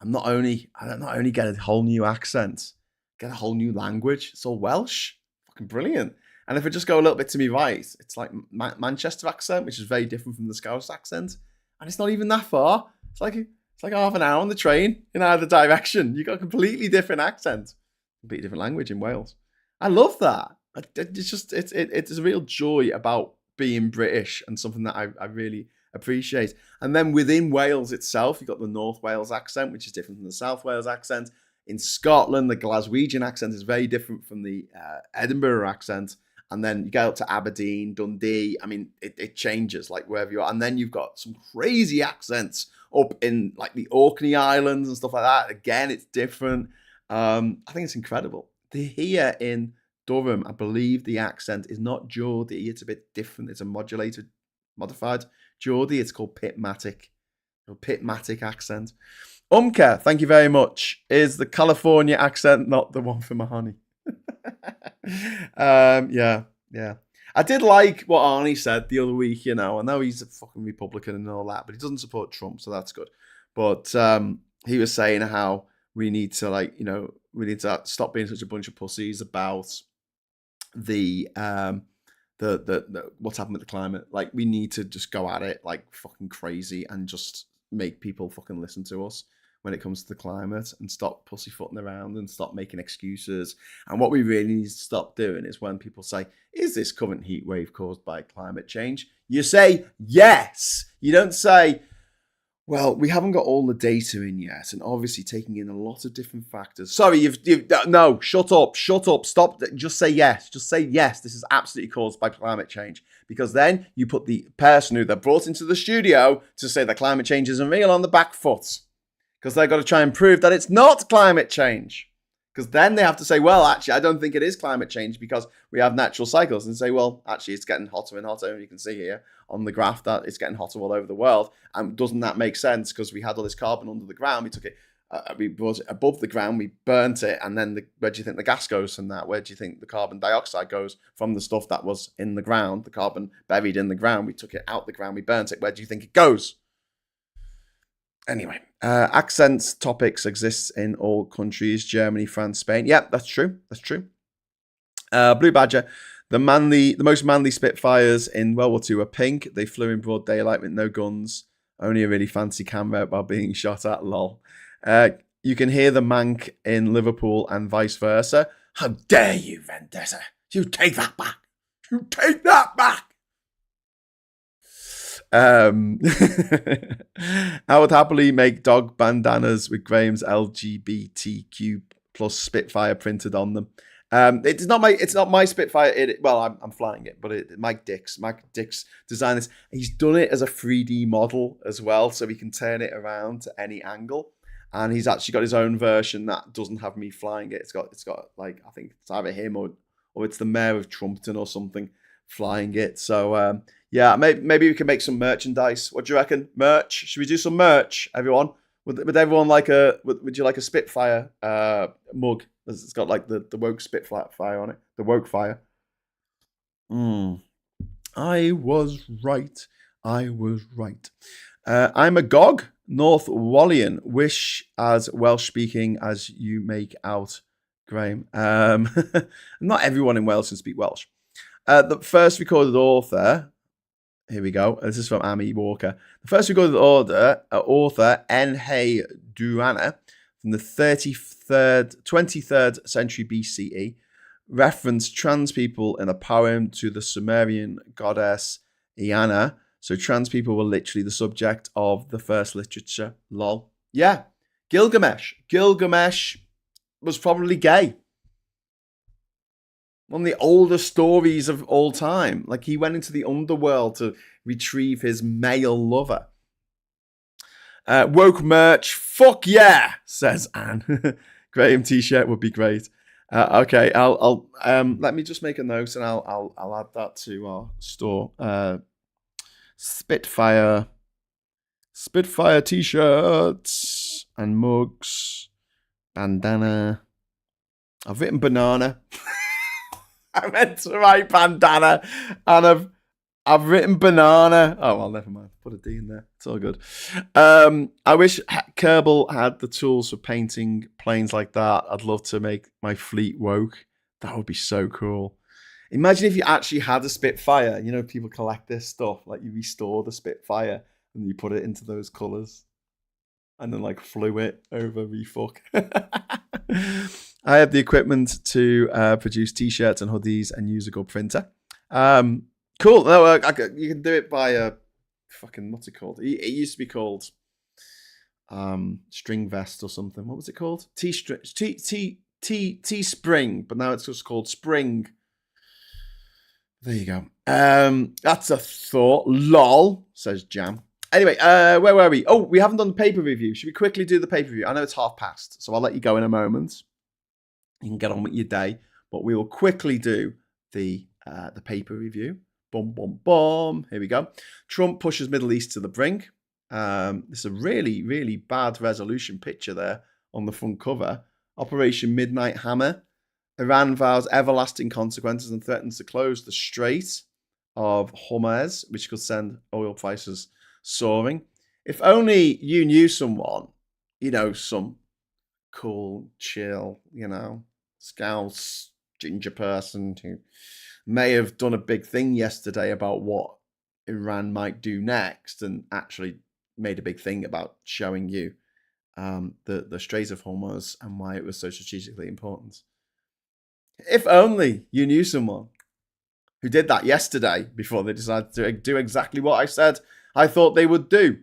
I not only get a whole new accent, get a whole new language. It's all Welsh. Fucking brilliant. And if I just go a little bit to me right, it's like Manchester accent, which is very different from the Scouse accent. And it's not even that far. It's like half an hour on the train in either direction. You got a completely different accent, completely different language in Wales. I love that. It's a real joy about being British and something that I really appreciate. And then within Wales itself, you've got the North Wales accent, which is different from the South Wales accent. In Scotland, the Glaswegian accent is very different from the Edinburgh accent. And then you get up to Aberdeen, Dundee. I mean, it changes like wherever you are. And then you've got some crazy accents up in like the Orkney Islands and stuff like that. Again, it's different. I think it's incredible. Here in Durham, I believe the accent is not Geordie. It's a bit different. It's a modified Geordie. It's called Pitmatic. Pitmatic accent. Umka, thank you very much. Is the California accent not the one for Mahoney? Yeah. I did like what Arnie said the other week, I know he's a fucking Republican and all that, but he doesn't support Trump, so that's good. But he was saying how we need to stop being such a bunch of pussies about the what's happened with the climate. Like, we need to just go at it like fucking crazy and just make people fucking listen to us when it comes to the climate and stop pussyfooting around and stop making excuses. And what we really need to stop doing is when people say, is this current heat wave caused by climate change? You say, yes. You don't say, well, we haven't got all the data in yet, and obviously taking in a lot of different factors. Sorry, no, shut up, stop. Just say yes. Just say yes, this is absolutely caused by climate change. Because then you put the person who they brought into the studio to say that climate change isn't real on the back foot. Because they've got to try and prove that it's not climate change. Because then they have to say, well, actually, I don't think it is climate change because we have natural cycles. And say, well, actually, it's getting hotter and hotter. And you can see here on the graph that it's getting hotter all over the world. And doesn't that make sense? Because we had all this carbon under the ground. We took it, we brought it above the ground. We burnt it. And then where do you think the gas goes from that? Where do you think the carbon dioxide goes from the stuff that was in the ground? The carbon buried in the ground. We took it out the ground. We burnt it. Where do you think it goes? Anyway, accents topics exists in all countries, Germany, France, Spain. Yeah, that's true. Blue Badger, the most manly Spitfires in World War II were pink. They flew in broad daylight with no guns, only a really fancy camera while being shot at, lol. You can hear the mank in Liverpool and vice versa. How dare you, Vendetta? You take that back. I would happily make dog bandanas with Graham's LGBTQ plus Spitfire printed on them. It's not my Spitfire. I'm flying it, but Mike Dix designed this. He's done it as a 3D model as well, so he can turn it around to any angle. And he's actually got his own version that doesn't have me flying it. It's got like, I think it's either him or it's the mayor of Trumpton or something flying it. So yeah, maybe we can make some merchandise. What do you reckon? Merch? Should we do some merch, everyone? Would everyone like would you like a Spitfire mug? It's got like the woke Spitfire on it. The woke fire. I was right. I'm a Gog, North Wallian. Wish as Welsh speaking as you make out, Graham. Not everyone in Wales can speak Welsh. The first recorded author, here we go. This is from Amy Walker. The first recorded author N.H. Duana, from the 23rd century BCE, referenced trans people in a poem to the Sumerian goddess Iana. So trans people were literally the subject of the first literature. Lol. Yeah. Gilgamesh. Gilgamesh was probably gay. One of the oldest stories of all time. Like, he went into the underworld to retrieve his male lover. Woke merch, fuck yeah, says Anne. Graham t-shirt would be great. Okay, I'll let me just make a note and I'll add that to our store. Spitfire t-shirts and mugs, bandana. I've written banana. I meant to write bandana, and I've written banana. Oh well, never mind. Put a D in there. It's all good. I wish Kerbal had the tools for painting planes like that. I'd love to make my fleet woke. That would be so cool. Imagine if you actually had a Spitfire. You know, people collect this stuff. Like you restore the Spitfire and you put it into those colours, and then like flew it over refuck. I have the equipment to produce t-shirts and hoodies and use a good printer. Cool. No, you can do it by a fucking, what's it called? It used to be called string vest or something. What was it called? T-spring, but now it's just called Spring. There you go. That's a thought. Lol, says Jam. Anyway, where were we? Oh, we haven't done the paper review. Should we quickly do the paper review? I know it's past, so I'll let you go in a moment. You can get on with your day, but we will quickly do the paper review. Boom, boom, boom. Here we go. Trump pushes Middle East to the brink. This is a really, really bad resolution picture there on the front cover. Operation Midnight Hammer. Iran vows everlasting consequences and threatens to close the Strait of Hormuz, which could send oil prices soaring. If only you knew someone, you know, some cool, chill, you know, Scouse ginger person who may have done a big thing yesterday about what Iran might do next, and actually made a big thing about showing you the Strait of Hormuz and why it was so strategically important. If only you knew someone who did that yesterday before they decided to do exactly what I said I thought they would do.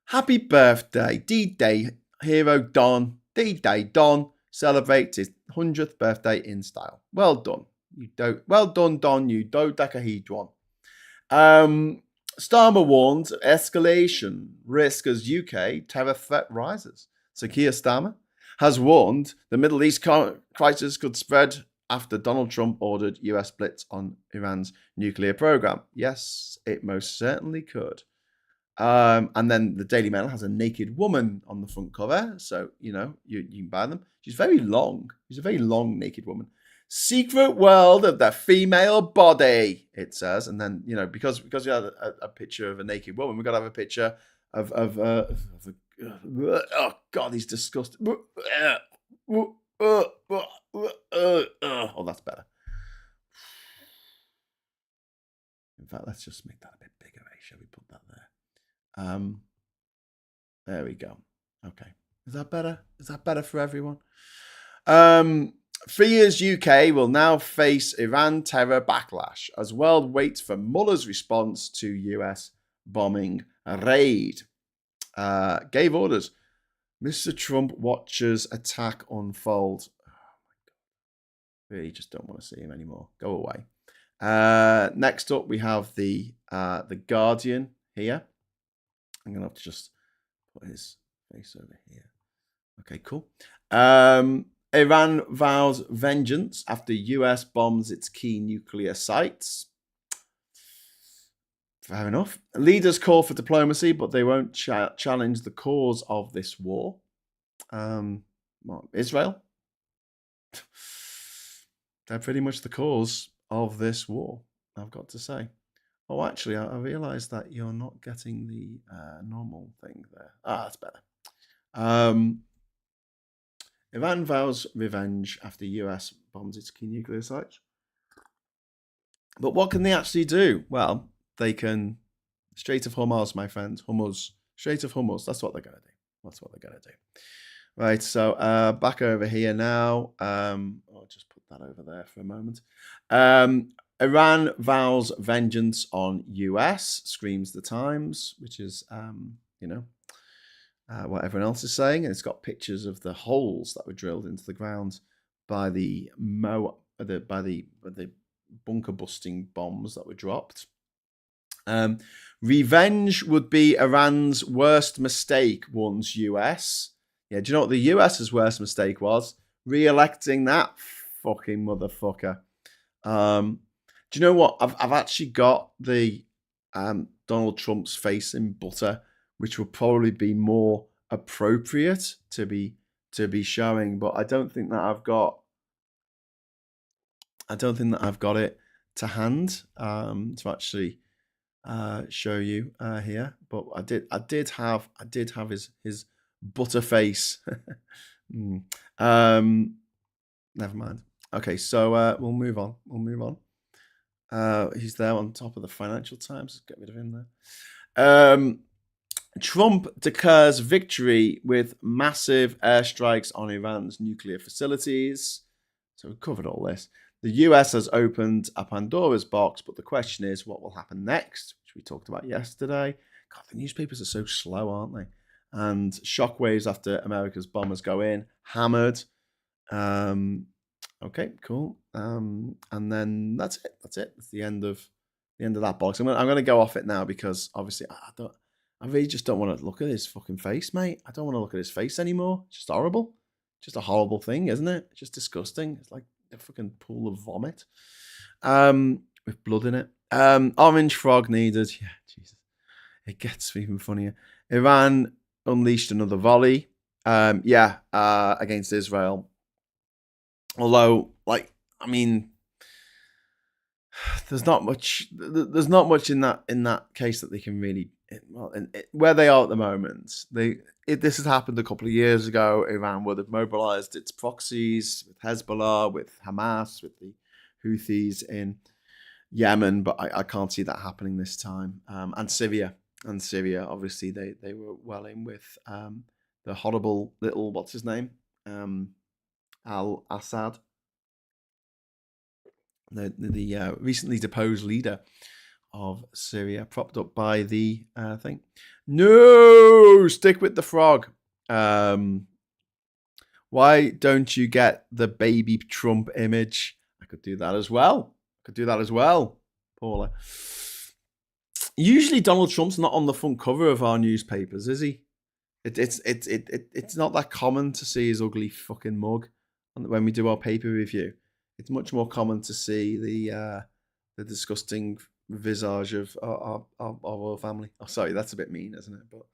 Happy birthday, D-Day hero Don. D-Day Don celebrates his 100th birthday in style. Well done. Well done, Don, you dodecahedron. Starmer warns of escalation risk as UK terror threat rises. So Keir Starmer has warned the Middle East crisis could spread after Donald Trump ordered US blitz on Iran's nuclear program. Yes, it most certainly could. And then the Daily Mail has a naked woman on the front cover. So, you know, you can buy them. She's very long. She's a very long naked woman. Secret world of the female body, it says. And then, you know, because we had a picture of a naked woman, we've got to have a picture of oh, God, he's disgusting. Oh, that's better. In fact, let's just make that a bit bigger, eh? Shall we put that there? There we go. Okay. Is that better? Is that better for everyone? 3 years UK will now face Iran terror backlash as world waits for Mueller's response to US bombing raid. Gave orders. Mr. Trump watches attack unfold. Oh my God. Really just don't want to see him anymore. Go away. Next up, we have the Guardian here. I'm going to have to just put his face over here. Okay, cool. Iran vows vengeance after US bombs its key nuclear sites. Fair enough. Leaders call for diplomacy, but they won't challenge the cause of this war. Israel? They're pretty much the cause of this war, I've got to say. Oh, actually, I realised that you're not getting the normal thing there. That's better. Iran vows revenge after US bombs its key nuclear sites. But what can they actually do? Well, they can... Strait of Hormuz, my friend. Hormuz. Strait of Hormuz. That's what they're going to do. That's what they're going to do. Right, so back over here now. I'll just put that over there for a moment. Iran vows vengeance on US, screams the Times, which is, what everyone else is saying. And it's got pictures of the holes that were drilled into the ground by the bunker busting bombs that were dropped. Revenge would be Iran's worst mistake, warns US. Yeah, do you know what the US's worst mistake was? Re-electing that fucking motherfucker. Do you know what? I've actually got the Donald Trump's face in butter, which would probably be more appropriate to be showing, but I don't think that I've got it to hand to actually show you here. But I did have his butter face. Never mind. Okay, so we'll move on. He's there on top of the Financial Times. Let's get rid of him there. Trump declares victory with massive airstrikes on Iran's nuclear facilities. So we've covered all this. The US has opened a Pandora's box, but the question is, what will happen next? Which we talked about yesterday. God, the newspapers are so slow, aren't they? And shockwaves after America's bombers go in. Hammered. Okay, cool. And then that's it. That's the end of that box. I'm gonna go off it now because obviously I really just don't want to look at his fucking face, mate. I don't want to look at his face anymore. It's just horrible. Just a horrible thing, isn't it? It's just disgusting. It's like a fucking pool of vomit. With blood in it. Orange frog needed. Yeah, Jesus. It gets even funnier. Iran unleashed another volley. Against Israel. Although, there's not much in that case that they can really, where they are at the moment. This has happened a couple of years ago. Iran would have mobilized its proxies with Hezbollah, with Hamas, with the Houthis in Yemen, but I can't see that happening this time. And Syria, obviously they were well in with the horrible little, what's his name, al-Assad, the recently deposed leader of Syria, propped up by the thing. No, stick with the frog. Why don't you get the baby Trump image? I could do that as well. Paula. Usually Donald Trump's not on the front cover of our newspapers, is he? It's not that common to see his ugly fucking mug when we do our paper review. It's much more common to see the disgusting visage of our royal family. Oh, sorry, that's a bit mean, isn't it? But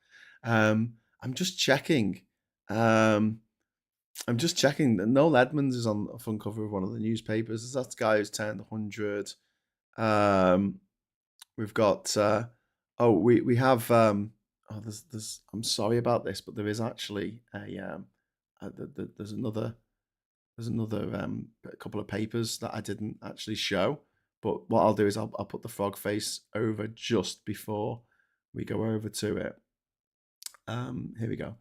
I'm just checking. Noel Edmonds is on the front cover of one of the newspapers. That's the guy who's turned 100. We've got. We have. There's. I'm sorry about this, but there is actually there's another couple of papers that I didn't actually show. But what I'll do is I'll put the frog face over just before we go over to it. Here we go.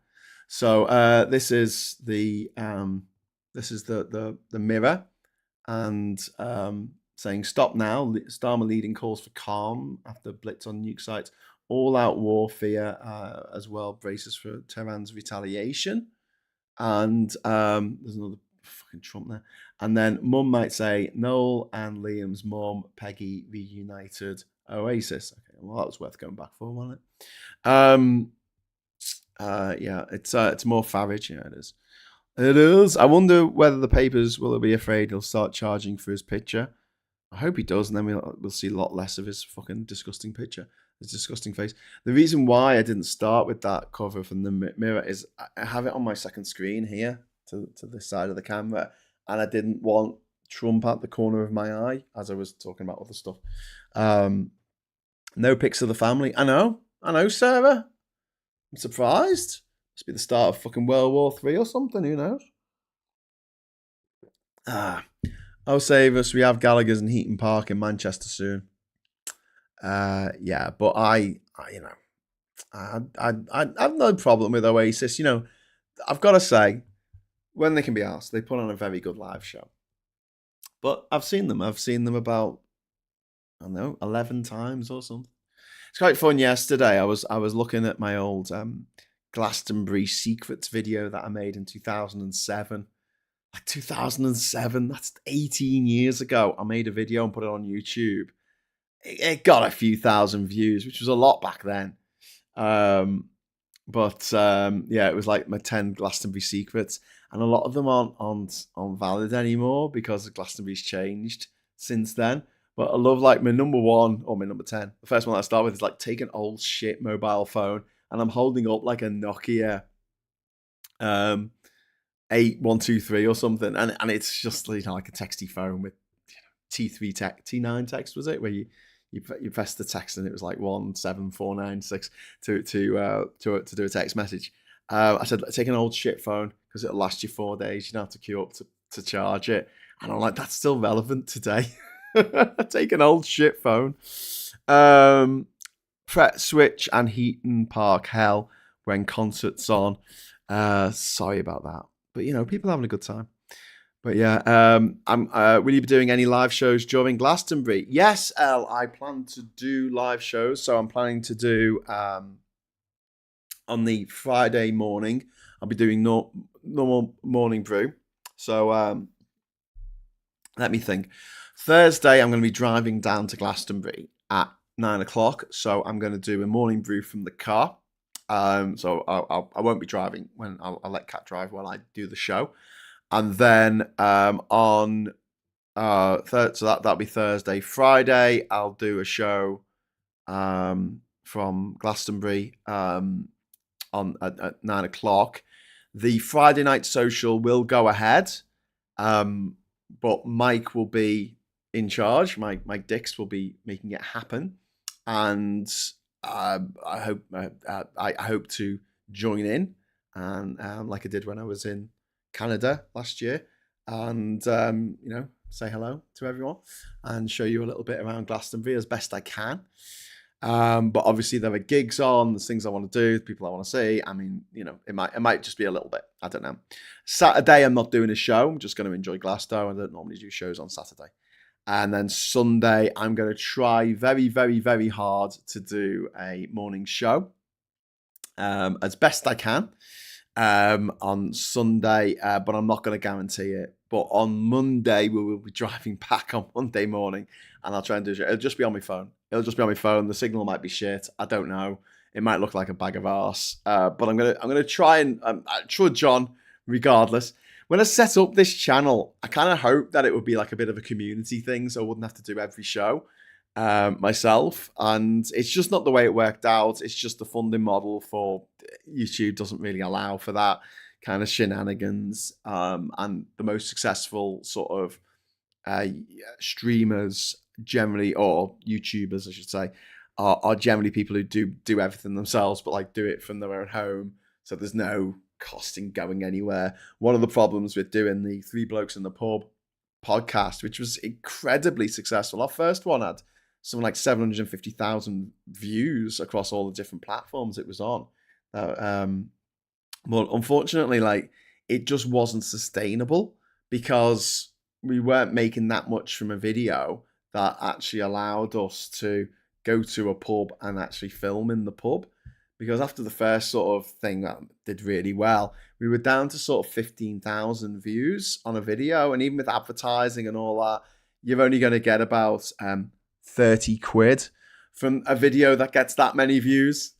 So this is the Mirror, and saying stop now. Starmer leading calls for calm after blitz on nuke sites. All out warfare as well. Braces for Tehran's retaliation. And there's another fucking Trump there. And then Mum might say Noel and Liam's mum, Peggy, reunited. Oasis. Okay, well that was worth going back for, wasn't it? It's more Farage. Yeah, it is. It is. I wonder whether the papers will be afraid he'll start charging for his picture. I hope he does, and then we'll see a lot less of his fucking disgusting picture, his disgusting face. The reason why I didn't start with that cover from the Mirror is I have it on my second screen here to this side of the camera, and I didn't want Trump at the corner of my eye as I was talking about other stuff. No pics of the family. I know, Sarah. I'm surprised. Must be the start of fucking World War III or something. Who knows? Oh, save us. We have Gallagher's and Heaton Park in Manchester soon. But I have no problem with Oasis. You know, I've got to say, when they can be asked, they put on a very good live show. But I've seen them. About, 11 times or something. It's quite fun. Yesterday, I was looking at my old Glastonbury Secrets video that I made in 2007. Like 2007, that's 18 years ago. I made a video and put it on YouTube. it got a few thousand views, which was a lot back then. But yeah, it was like my 10 Glastonbury secrets, and a lot of them aren't valid anymore because Glastonbury's changed since then. But I love like my number 1 or my number 10. The first one I start with is like take an old shit mobile phone, and I'm holding up like a Nokia 8123 or something, and it's just like a texty phone with T9 text, was it, where you press the text and it was like 17496 to do a text message. I said take an old shit phone because it'll last you 4 days. You don't have to queue up to charge it, and I'm like, that's still relevant today. Take an old shit phone. Fret switch and Heaton Park hell when concerts on. Sorry about that, but people having a good time. But yeah, will you be doing any live shows during Glastonbury? Yes, Elle, I plan to do live shows. So I'm planning to do on the Friday morning, I'll be doing normal morning brew. So let me think. Thursday, I'm going to be driving down to Glastonbury at 9 o'clock. So I'm going to do a morning brew from the car. So I won't be driving when I'll let Kat drive while I do the show. And then on so that'll be Thursday. Friday, I'll do a show from Glastonbury at 9 o'clock. The Friday night social will go ahead, but Mike will be in charge. Mike Dix will be making it happen, and I hope to join in, and like I did when I was in Canada last year, and say hello to everyone and show you a little bit around Glastonbury as best I can. But obviously there are gigs on, there's things I want to do, people I want to see. I mean, it might just be a little bit. I don't know. Saturday I'm not doing a show. I'm just going to enjoy Glasgow. I don't normally do shows on Saturday. And then Sunday I'm going to try very, very, very hard to do a morning show as best I can. On Sunday, but I'm not going to guarantee it. But on Monday, we will be driving back on Monday morning, and I'll try and do it. It'll just be on my phone. The signal might be shit. I don't know. It might look like a bag of arse. But I'm gonna try and trust John regardless. When I set up this channel, I kind of hoped that it would be like a bit of a community thing, so I wouldn't have to do every show myself, and it's just not the way it worked out. It's just the funding model for YouTube doesn't really allow for that kind of shenanigans, and the most successful sort of streamers generally, or YouTubers I should say, are generally people who do everything themselves, but like do it from their own home, so there's no costing going anywhere. One of the problems with doing the Three Blokes in the Pub podcast, which was incredibly successful, our first one had something like 750,000 views across all the different platforms it was on. But unfortunately, like, it just wasn't sustainable because we weren't making that much from a video that actually allowed us to go to a pub and actually film in the pub. Because after the first sort of thing that did really well, we were down to sort of 15,000 views on a video. And even with advertising and all that, you're only going to get about 30 quid from a video that gets that many views.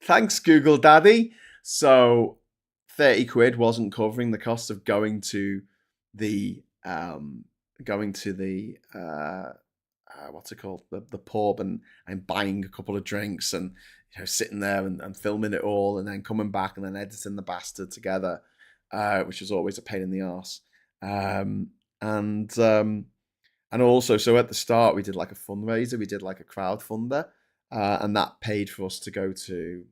Thanks, Google Daddy. So 30 quid wasn't covering the cost of going to the what's it called, the pub, and buying a couple of drinks and sitting there and filming it all, and then coming back and then editing the bastard together, which was always a pain in the arse. And also, so at the start we did like a fundraiser, we did like a crowdfunder, and that paid for us to go to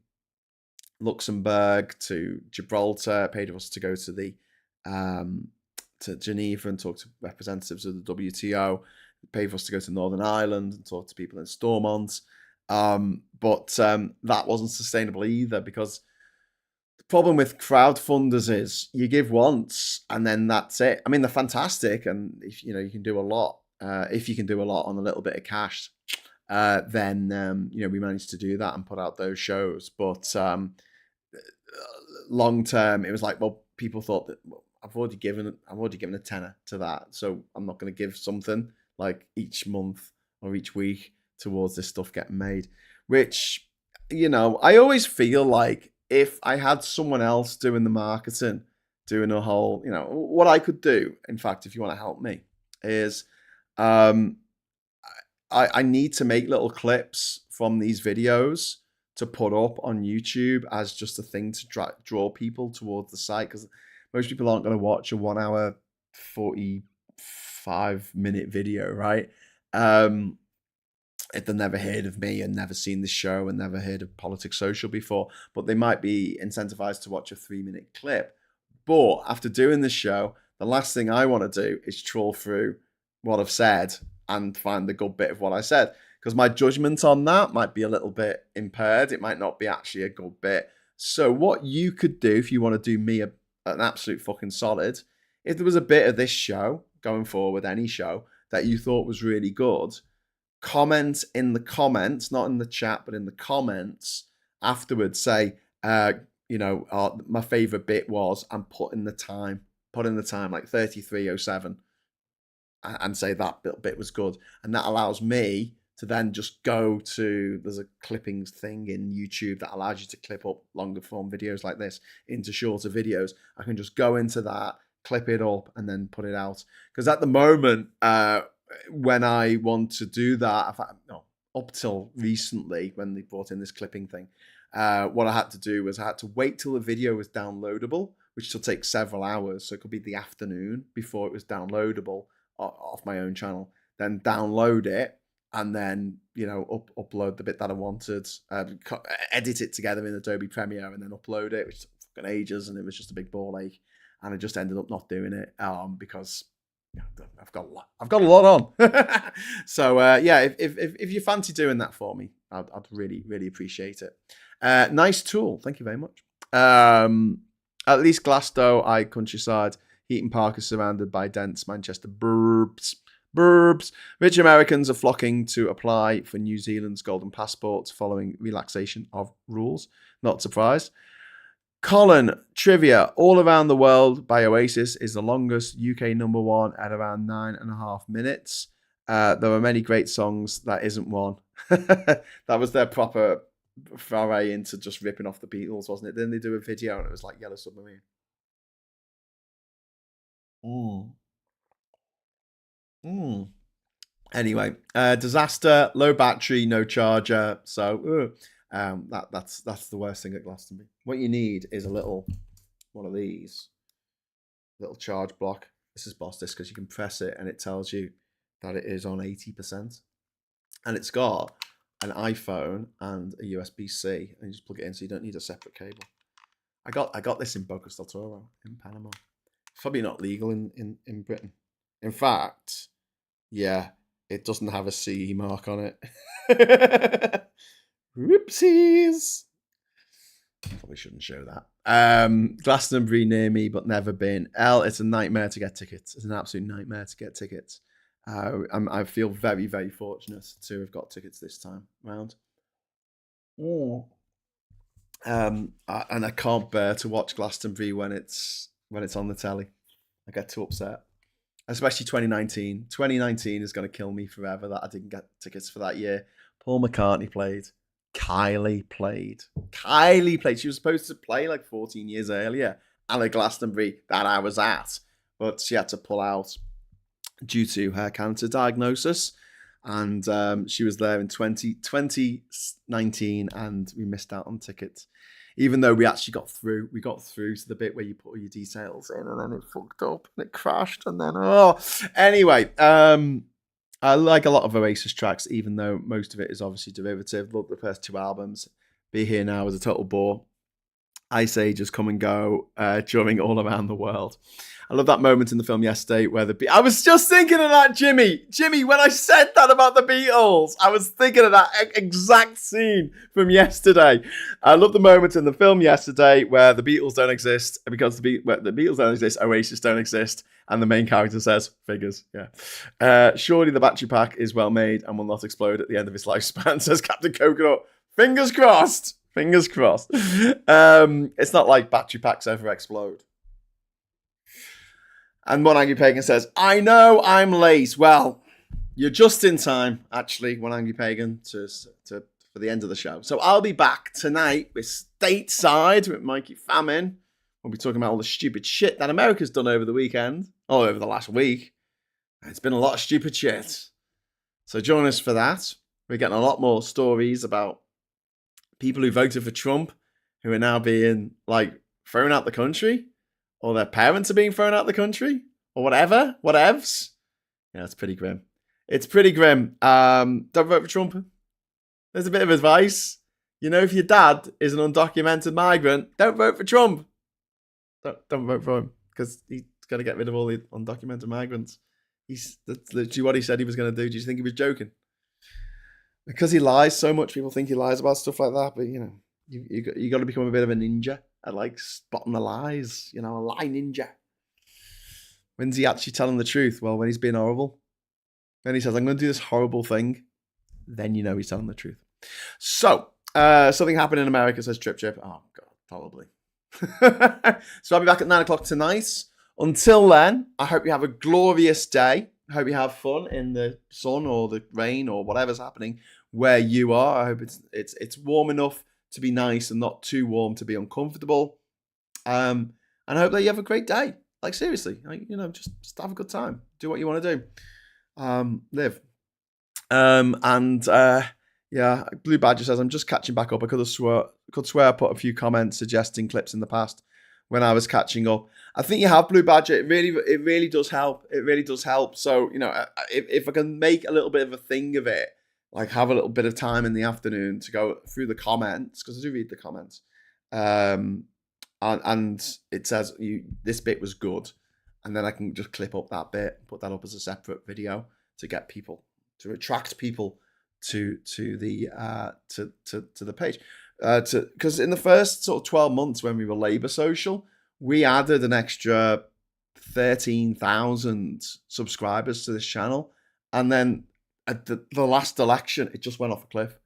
Luxembourg, to Gibraltar, paid for us to go to the to Geneva and talk to representatives of the WTO, paid for us to go to Northern Ireland and talk to people in Stormont. But that wasn't sustainable either, because the problem with crowdfunders is you give once and then that's it. I mean, they're fantastic, and if you can do a lot. If you can do a lot on a little bit of cash, then we managed to do that and put out those shows. But long term, it was like, well, people thought that, well, I've already given a tenner to that, so I'm not going to give something like each month or each week towards this stuff getting made, which, you know, I always feel like if I had someone else doing the marketing, doing a whole, you know, what I could do, in fact, if you want to help me, is I need to make little clips from these videos to put up on YouTube as just a thing to draw people towards the site, because most people aren't going to watch a 1 hour, 45-minute video, right? If they've never heard of me and never seen the show and never heard of Politics Social before, but they might be incentivized to watch a 3-minute clip. But after doing the show, the last thing I want to do is trawl through what I've said and find the good bit of what I said, because my judgment on that might be a little bit impaired. It might not be actually a good bit. So what you could do if you want to do me an absolute fucking solid, if there was a bit of this show going forward, any show that you thought was really good, comment in the comments, not in the chat, but in the comments afterwards, say, you know, my favorite bit was, and put in the time like 33:07, and say that bit was good. And that allows me to then just go to, there's a clippings thing in YouTube that allows you to clip up longer form videos like this into shorter videos. I can just go into that, clip it up, and then put it out. Because at the moment, when I want to do that, up till recently when they brought in this clipping thing, what I had to do was I had to wait till the video was downloadable, which will take several hours. So it could be the afternoon before it was downloadable off my own channel, then download it, and then, you know, upload the bit that I wanted, edit it together in Adobe Premiere, and then upload it, which took fucking ages, and it was just a big ball ache. And I just ended up not doing it because I've got a lot on. So yeah, if you fancy doing that for me, I'd really appreciate it. Nice tool, thank you very much. At least Glasgow, countryside. Heaton Park is surrounded by dense Manchester burbs. Rich Americans are flocking to apply for New Zealand's golden passports following relaxation of rules. Not surprised. Colin, trivia. All Around the World by Oasis is the longest UK #1 at around 9.5 minutes. There are many great songs. That isn't one. That was their proper foray into just ripping off the Beatles, wasn't it? Then they do a video and it was like Yellow Submarine. Anyway, disaster, low battery, no charger. So that's the worst thing at Glastonbury. What you need is a little one of these, little charge block. This is boss this because you can press it and it tells you that it is on 80%, and it's got an iPhone and a USB-C, and you just plug it in, so you don't need a separate cable. I got this in Bocas del Toro in Panama. It's probably not legal in Britain. In fact, yeah, it doesn't have a CE mark on it. Whoopsies. Probably shouldn't show that. Glastonbury near me, but never been. It's a nightmare to get tickets. It's an absolute nightmare to get tickets. I feel very, very fortunate to have got tickets this time round. And I can't bear to watch Glastonbury when it's on the telly. I get too upset. Especially 2019. 2019 is going to kill me forever that I didn't get tickets for that year. Paul McCartney played. Kylie played. She was supposed to play like 14 years earlier at a Glastonbury that I was at, but she had to pull out due to her cancer diagnosis. And she was there in 2019, and we missed out on tickets. Even though we actually got through. We got through to the bit where you put all your details in, and then it fucked up and it crashed, and then anyway, I like a lot of Oasis tracks, even though most of it is obviously derivative. Love the first 2 albums. Be Here Now is a total bore. Ice Ages Come and Go during All Around the World. I love that moment in the film yesterday where I was just thinking of that, Jimmy, when I said that about the Beatles, I was thinking of that exact scene from yesterday. I love the moment in the film yesterday where the Beatles don't exist, because the Beatles don't exist, Oasis don't exist, and the main character says, figures, yeah. Surely the battery pack is well made and will not explode at the end of its lifespan, says Captain Coconut. Fingers crossed. Fingers crossed. It's not like battery packs ever explode. And One Angry Pagan says, I know I'm late. Well, You're just in time, actually, One Angry Pagan, for the end of the show. So I'll be back tonight with Stateside with Mikey Famine. We'll be talking about all the stupid shit that America's done over the weekend, or over the last week. It's been a lot of stupid shit. So join us for that. We're getting a lot more stories about people who voted for Trump who are now being, like, thrown out the country, or their parents are being thrown out the country, or whatevs. Yeah, it's pretty grim. It's pretty grim. Don't vote for Trump. There's a bit of advice. You know, if your dad is an undocumented migrant, don't vote for Trump. Don't vote for him, because he's got to get rid of all the undocumented migrants. That's literally what he said he was going to do. Do you think he was joking? Because he lies so much, people think he lies about stuff like that. But, you know, you got to become a bit of a ninja at, like, spotting the lies. You know, a lie ninja. When's he actually telling the truth? Well, when he's being horrible. When he says, I'm going to do this horrible thing, then you know he's telling the truth. So, something happened in America, says Trip Chip. Oh, God, probably. So I'll be back at 9 o'clock tonight. Until then, I hope you have a glorious day. I hope you have fun in the sun or the rain or whatever's happening where you are. I hope it's warm enough to be nice and not too warm to be uncomfortable. And I hope that you have a great day. Like, seriously, like, you know, just have a good time. Do what you want to do. Live. Yeah, Blue Badger says, I'm just catching back up. I could swear I put a few comments suggesting clips in the past when I was catching up. I think you have, Blue Badger. It really does help. It really does help. So, you know, if I can make a little bit of a thing of it, like have a little bit of time in the afternoon to go through the comments, because I do read the comments, and it says this bit was good, and then I can just clip up that bit, put that up as a separate video to get people, to attract people to the page, because in the first sort of 12 months when we were Labour Social, we added an extra 13,000 subscribers to this channel, and then at the last election it just went off a cliff,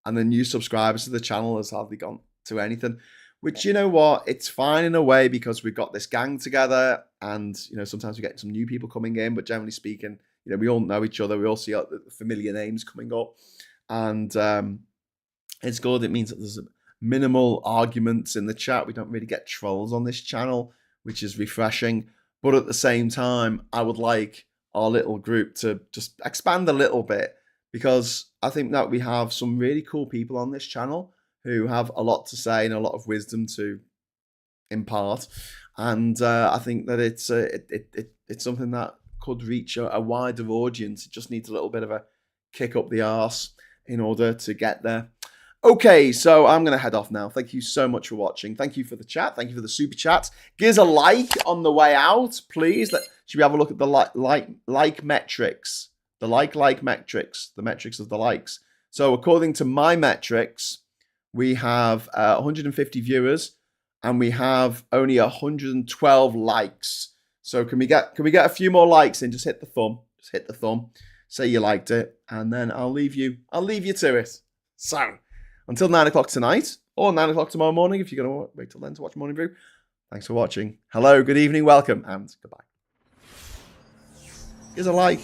and the new subscribers to the channel has hardly gone to anything. Which, you know what, it's fine in a way, because we've got this gang together, and, you know, sometimes we get some new people coming in, but generally speaking, you know, we all know each other. We all see the familiar names coming up, and it's good. It means that there's minimal arguments in the chat. We don't really get trolls on this channel, which is refreshing. But at the same time, I would like our little group to just expand a little bit, because I think that we have some really cool people on this channel who have a lot to say and a lot of wisdom to impart. And I think that it's something that could reach a wider audience. It just needs a little bit of a kick up the arse in order to get there. Okay, so I'm going to head off now. Thank you so much for watching. Thank you for the chat. Thank you for the super chats. Give us a like on the way out, please. Should we have a look at the like metrics? The like metrics, the metrics of the likes. So according to my metrics, we have 150 viewers, and we have only 112 likes. So can we get a few more likes in? Just hit the thumb. Just hit the thumb. Say you liked it, and then I'll leave you to it. So until 9 o'clock tonight, or 9 o'clock tomorrow morning, if you're going to wait till then to watch Morning Brew. Thanks for watching. Hello, good evening, welcome, and goodbye. Here's a like.